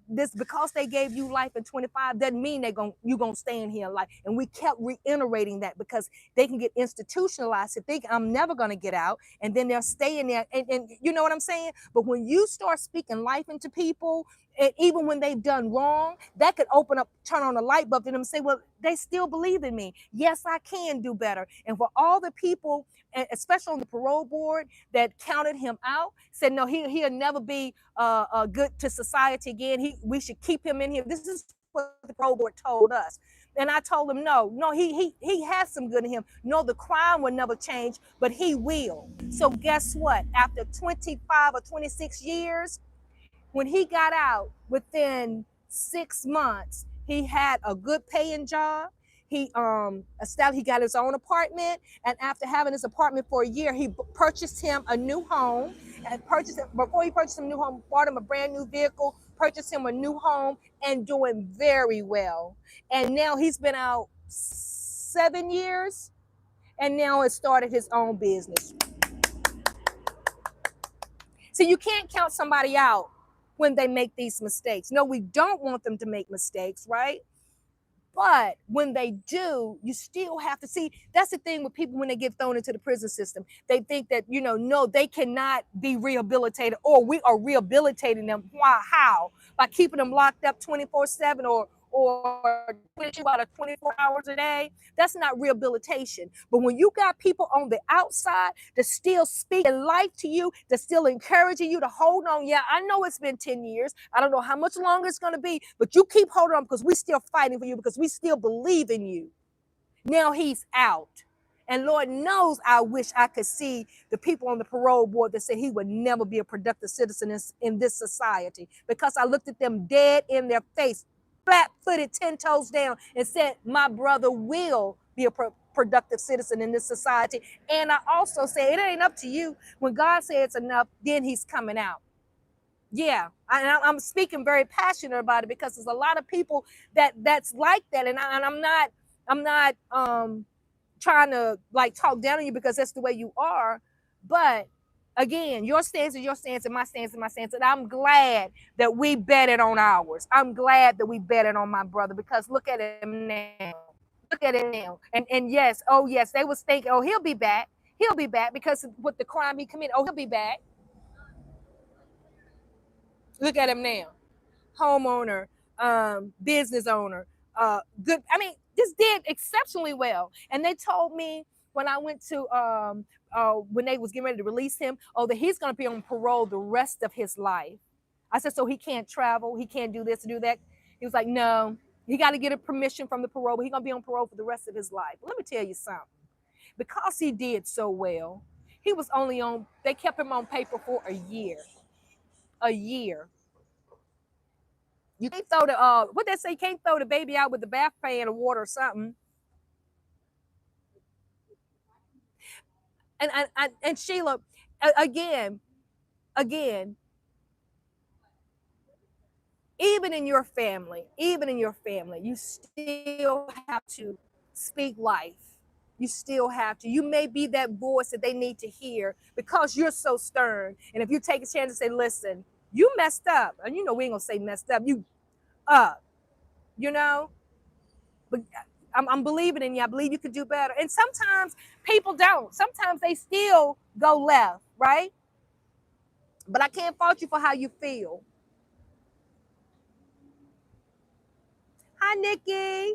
This, because they gave you life in 25 doesn't mean you gonna stay in here life. And we kept reiterating that, because they can get institutionalized to think I'm never gonna get out, and then they'll stay in there, and you know what I'm saying. But when you start speaking life into people And even when they've done wrong, that could open up, turn on a light bulb in them and say, well, they still believe in me. Yes, I can do better. And for all the people, especially on the parole board, that counted him out, said, no, he'll never be good to society again. We should keep him in here. This is what the parole board told us. And I told him, no, he has some good in him. No, the crime will never change, but he will. So guess what? After 25 or 26 years, when he got out, within 6 months, he had a good paying job. He got his own apartment, and after having his apartment for a year, he purchased him a new home. And before he purchased him a new home, bought him a brand new vehicle, purchased him a new home, and doing very well. And now he's been out 7 years, and now has started his own business. So you can't count somebody out when they make these mistakes. No, we don't want them to make mistakes, right? But when they do, you still have to see. That's the thing with people when they get thrown into the prison system. They think that, no, they cannot be rehabilitated, or we are rehabilitating them. Why? How? By keeping them locked up 24/7 or 22 out of 24 hours a day. That's not rehabilitation. But when you got people on the outside that still speak life to you, that still encouraging you to hold on. Yeah, I know it's been 10 years. I don't know how much longer it's going to be, but you keep holding on because we still fighting for you, because we still believe in you. Now he's out. And Lord knows I wish I could see the people on the parole board that said he would never be a productive citizen in this society, because I looked at them dead in their face, flat-footed, 10 toes down, and said, my brother will be a productive citizen in this society. And I also say, it ain't up to you. When God says it's enough, then he's coming out. Yeah, I'm speaking very passionate about it, because there's a lot of people that's like that. And I'm not trying to like talk down on you because that's the way you are. But again, your stance is your stance, and my stance is my stance. And I'm glad that we betted on ours. I'm glad that we betted on my brother, because look at him now. Look at him now. And yes, oh yes, they was thinking, oh, he'll be back. He'll be back because with the crime he committed. Oh, he'll be back. Look at him now. Homeowner, business owner, good. I mean, just did exceptionally well. And they told me when I went to when they was getting ready to release him, oh, that he's going to be on parole the rest of his life. I said, so he can't travel, he can't do this, do that. He was like, no, he got to get a permission from the parole, but he's going to be on parole for the rest of his life. Let me tell you something. Because he did so well, they kept him on paper for a year. A year. You can't throw what they say, you can't throw the baby out with the bath pan of water or something. And Sheila, again, even in your family, you still have to speak life. You still have to. You may be that voice that they need to hear because you're so stern. And if you take a chance and say, listen, you messed up. And we ain't gonna say messed up. You but I'm believing in you. I believe you could do better. And sometimes people don't. Sometimes they still go left, right? But I can't fault you for how you feel. Hi, Nikki.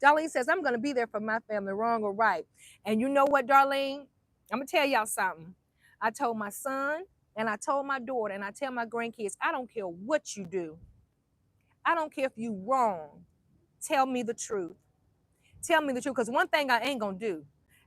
Darlene says, I'm going to be there for my family, wrong or right. And you know what, Darlene? I'm going to tell y'all something. I told my son and I told my daughter and I tell my grandkids, I don't care what you do. I don't care if you wrong. Tell me the truth. Tell me the truth, because one thing I ain't going to do,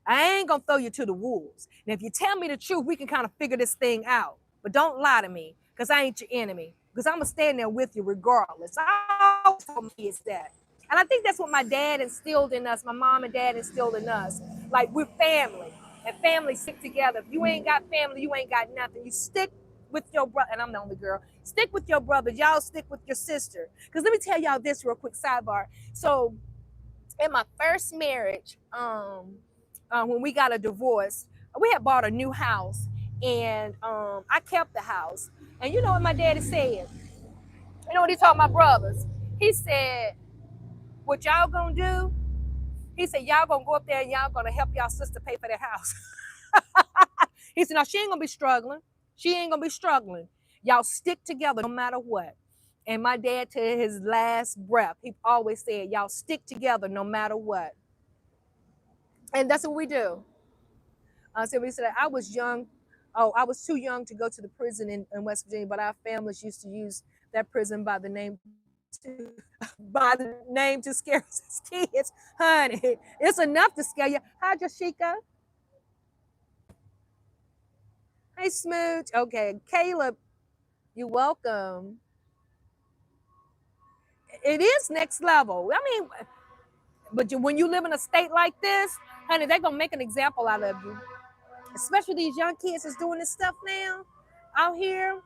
I ain't going to throw you to the wolves. And if you tell me the truth, we can kind of figure this thing out. But don't lie to me, because I ain't your enemy, because I'm going to stand there with you regardless. I always told my kids that. And I think that's what my dad instilled in us, my mom and dad instilled in us. Like, we're family, and family stick together. If you ain't got family, you ain't got nothing. You stick with your brother, and I'm the only girl. Stick with your brothers. Y'all stick with your sister. Because let me tell y'all this real quick sidebar. So in my first marriage, when we got a divorce, we had bought a new house, and I kept the house. And you know what my daddy said? You know what he told my brothers? He said, what y'all gonna do? He said, y'all gonna go up there and y'all gonna help y'all sister pay for their house. He said, now she ain't gonna be struggling. She ain't gonna be struggling. Y'all stick together no matter what. And my dad, to his last breath, he always said, y'all stick together no matter what. And that's what we do. So we said, I was young. Oh, I was too young to go to the prison in West Virginia, but our families used to use that prison by the name to by the name to scare us as kids. Honey, it's enough to scare you. Hi, Jashika. Hey, Smooch. Okay, Caleb, you're welcome. It is next level. I mean, but when you live in a state like this, honey, they're gonna make an example out of you. Especially these young kids that's doing this stuff now out here.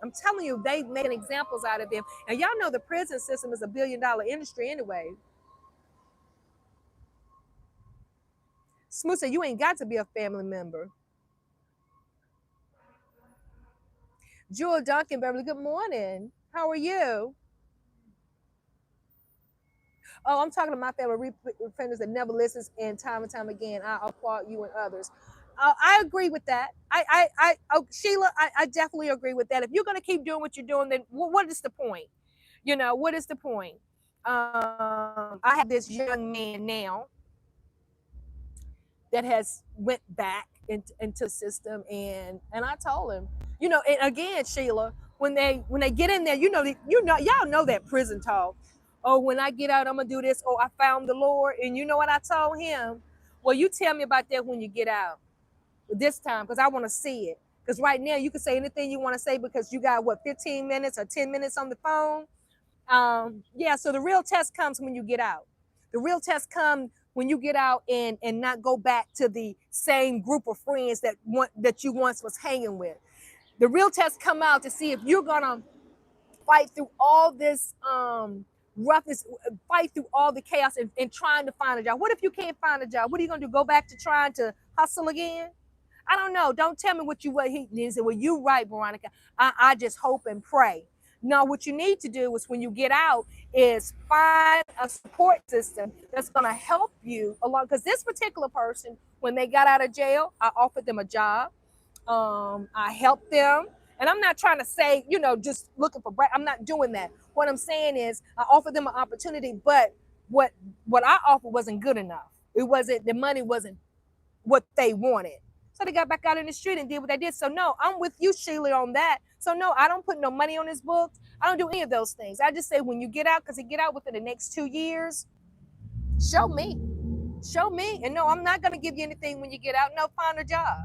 I'm telling you, they making examples out of them. And y'all know the prison system is $1 billion industry anyway. Smooth said, you ain't got to be a family member. Jewel Duncan Beverly, good morning. How are you? Oh, I'm talking to my family offenders that never listens, and time again, I applaud you and others. I agree with that. Oh, Sheila, I definitely agree with that. If you're going to keep doing what you're doing, then what is the point? You know, what is the point? I have this young man now that has went back into the system, and I told him, you know, and again, Sheila, when they get in there, y'all know that prison talk. Oh, when I get out, I'm gonna do this. Oh, I found the Lord, and you know what I told him? Well, you tell me about that when you get out this time, because I want to see it. Because right now you can say anything you want to say because you got what 15 minutes or 10 minutes on the phone. Yeah, so the real test comes when you get out. The real test comes when you get out and not go back to the same group of friends that you once was hanging with. The real test come out to see if you're gonna fight through all this roughness, fight through all the chaos and trying to find a job. What if you can't find a job? What are you gonna do? Go back to trying to hustle again? I don't know. Don't tell me what he needs. Well, you right, Veronica. I just hope and pray. No, what you need to do is when you get out is find a support system that's going to help you along. Because this particular person, when they got out of jail, I offered them a job. I helped them. And I'm not trying to say, just looking for, I'm not doing that. What I'm saying is I offered them an opportunity, but what what I offered wasn't good enough. It wasn't, the money wasn't what they wanted. So they got back out in the street and did what they did. So no, I'm with you, Sheila, on that. So no, I don't put no money on his books. I don't do any of those things. I just say when you get out, because he get out within the next 2 years, show me. Show me. And no, I'm not gonna give you anything when you get out. No, find a job.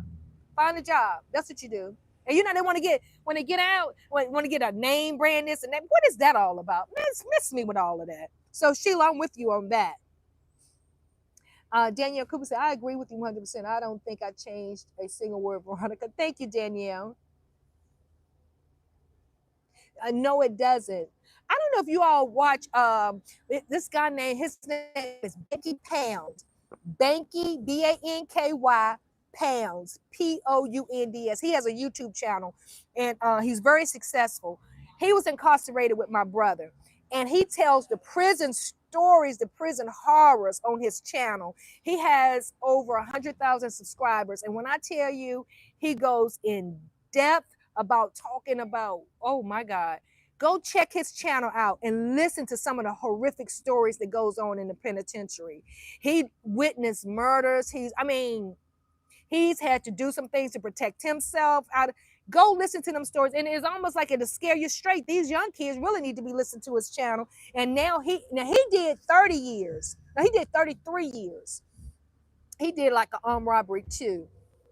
Find a job. That's what you do. And they want to get, when they get out, want to get a name brand this and that. What is that all about? Miss me with all of that. So Sheila, I'm with you on that. Danielle Cooper said, I agree with you 100%. I don't think I changed a single word, Veronica. Thank you, Danielle. No, it doesn't. I don't know if you all watch this guy named, his name is Banky Pound. Banky, Banky Pounds, Pounds. He has a YouTube channel, and he's very successful. He was incarcerated with my brother, and he tells the prison stories, the prison horrors on his channel. He has over 100,000 subscribers, and when I tell you, he goes in depth about talking about, oh my God, go check his channel out and listen to some of the horrific stories that goes on in the penitentiary. He witnessed murders. He's had to do some things to protect himself. Go listen to them stories, and it's almost like it'll scare you straight. These young kids really need to be listening to his channel. And now he did 30 years. Now he did 33 years. He did like an armed robbery too.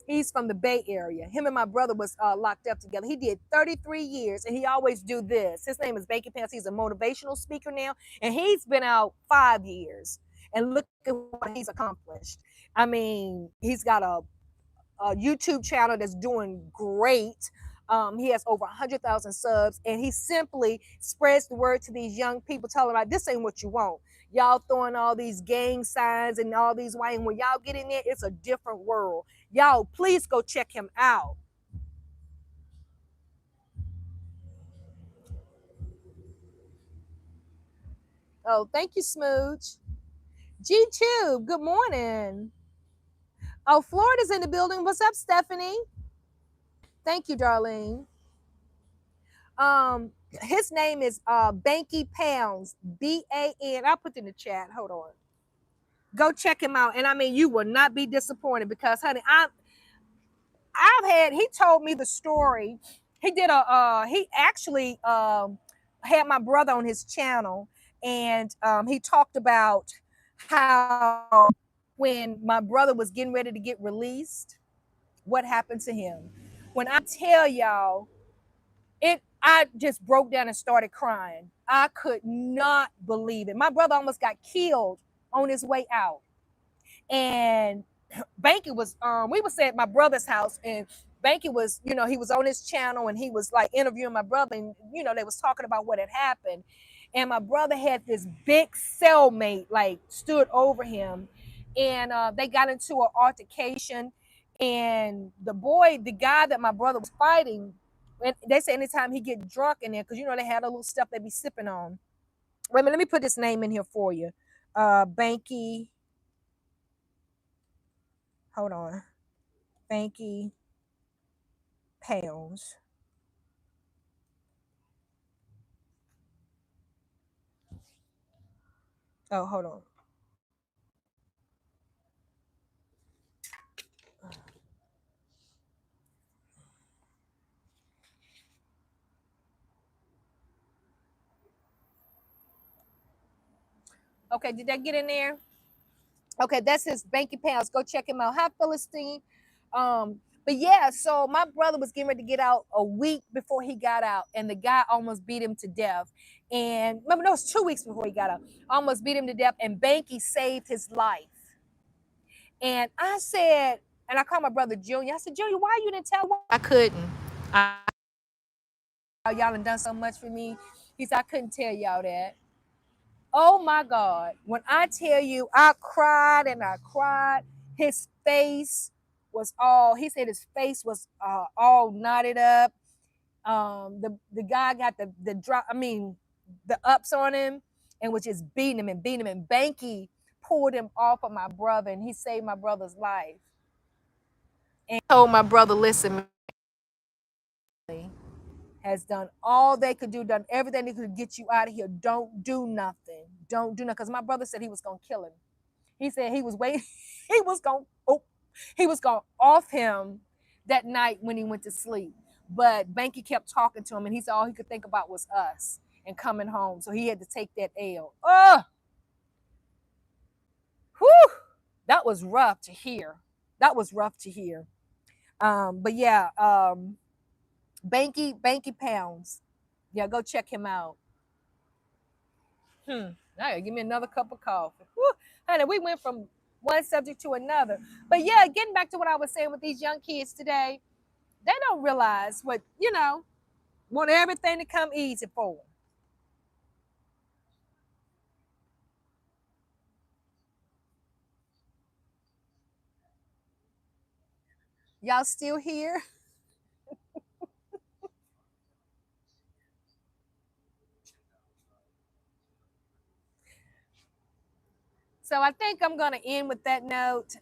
He's from the Bay Area. Him and my brother was locked up together. He did 33 years, and he always do this. His name is Banky Pants. He's a motivational speaker now, and he's been out 5 years. And look at what he's accomplished. He's got a YouTube channel that's doing great. He has over 100,000 subs, and he simply spreads the word to these young people, telling them, like, this ain't what you want. Y'all throwing all these gang signs and all these white, and when y'all get in there, it's a different world. Y'all, please go check him out. Oh, thank you, Smooch. G-Tube, good morning. Oh, Florida's in the building. What's up, Stephanie? Thank you, Darlene. His name is Banky Pounds, BAN. I'll put it in the chat. Hold on. Go check him out. And I mean, you will not be disappointed because, honey, he told me the story. He did he actually had my brother on his channel, and he talked about how when my brother was getting ready to get released, what happened to him. When I tell y'all, I just broke down and started crying. I could not believe it. My brother almost got killed on his way out. And Banky was we was at my brother's house, and Banky was, he was on his channel, and he was like interviewing my brother, and they was talking about what had happened. And my brother had this big cellmate like stood over him, and they got into an altercation. And the guy that my brother was fighting, and they say anytime he get drunk in there, because they had a little stuff they be sipping on. Wait a minute, let me put this name in here for you. Banky. Hold on. Banky Pounds. Oh, hold on. Okay, did that get in there? Okay, that's his Banky Pounds. Go check him out. Hi, Philistine. But yeah, so my brother was getting ready to get out a week before he got out, and the guy almost beat him to death. And remember, no, it was 2 weeks before he got out. Almost beat him to death, and Banky saved his life. And I said, and I called my brother Junior. I said, Junior, why you didn't tell? I couldn't. Y'all done so much for me. He said, I couldn't tell y'all that. Oh my God. When I tell you, I cried and I cried. His face was he said his face was all knotted up. The guy got the drop, the ups on him, and was just beating him and beating him. And Banky pulled him off of my brother, and he saved my brother's life. And told my brother, listen, has done all they could do, done everything they could get you out of here. Don't do nothing. Don't do nothing. Because my brother said he was going to kill him. He said he was waiting. He was going to off him that night when he went to sleep. But Banky kept talking to him, and he said all he could think about was us and coming home. So he had to take that L. Whew, that was rough to hear. That was rough to hear. But yeah, Banky Pounds. Yeah, go check him out. Now give me another cup of coffee. Whew. Honey, we went from one subject to another. But yeah, getting back to what I was saying with these young kids today, they don't realize want everything to come easy for them. Y'all still here? So I think I'm going to end with that note.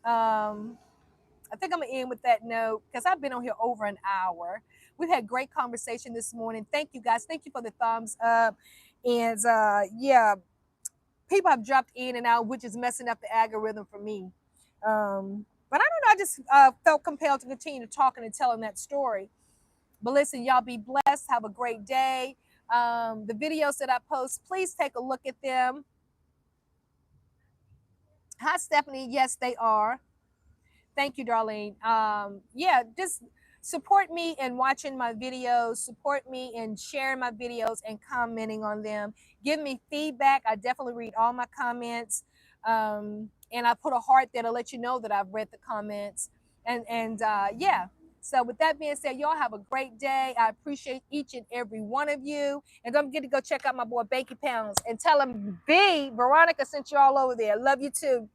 Because I've been on here over an hour. We've had great conversation this morning. Thank you guys. Thank you for the thumbs up. And yeah, people have dropped in and out, which is messing up the algorithm for me. But I don't know. I just felt compelled to continue talking and telling that story. But listen, y'all be blessed. Have a great day. The videos that I post, please take a look at them. Hi, Stephanie. Yes, they are. Thank you, Darlene. Yeah, just support me in watching my videos, support me in sharing my videos and commenting on them. Give me feedback. I definitely read all my comments. And I put a heart there to let you know that I've read the comments. And yeah. So with that being said, y'all have a great day. I appreciate each and every one of you. And don't forget to go check out my boy Banky Pounds and tell him Veronica sent you all over there. Love you too.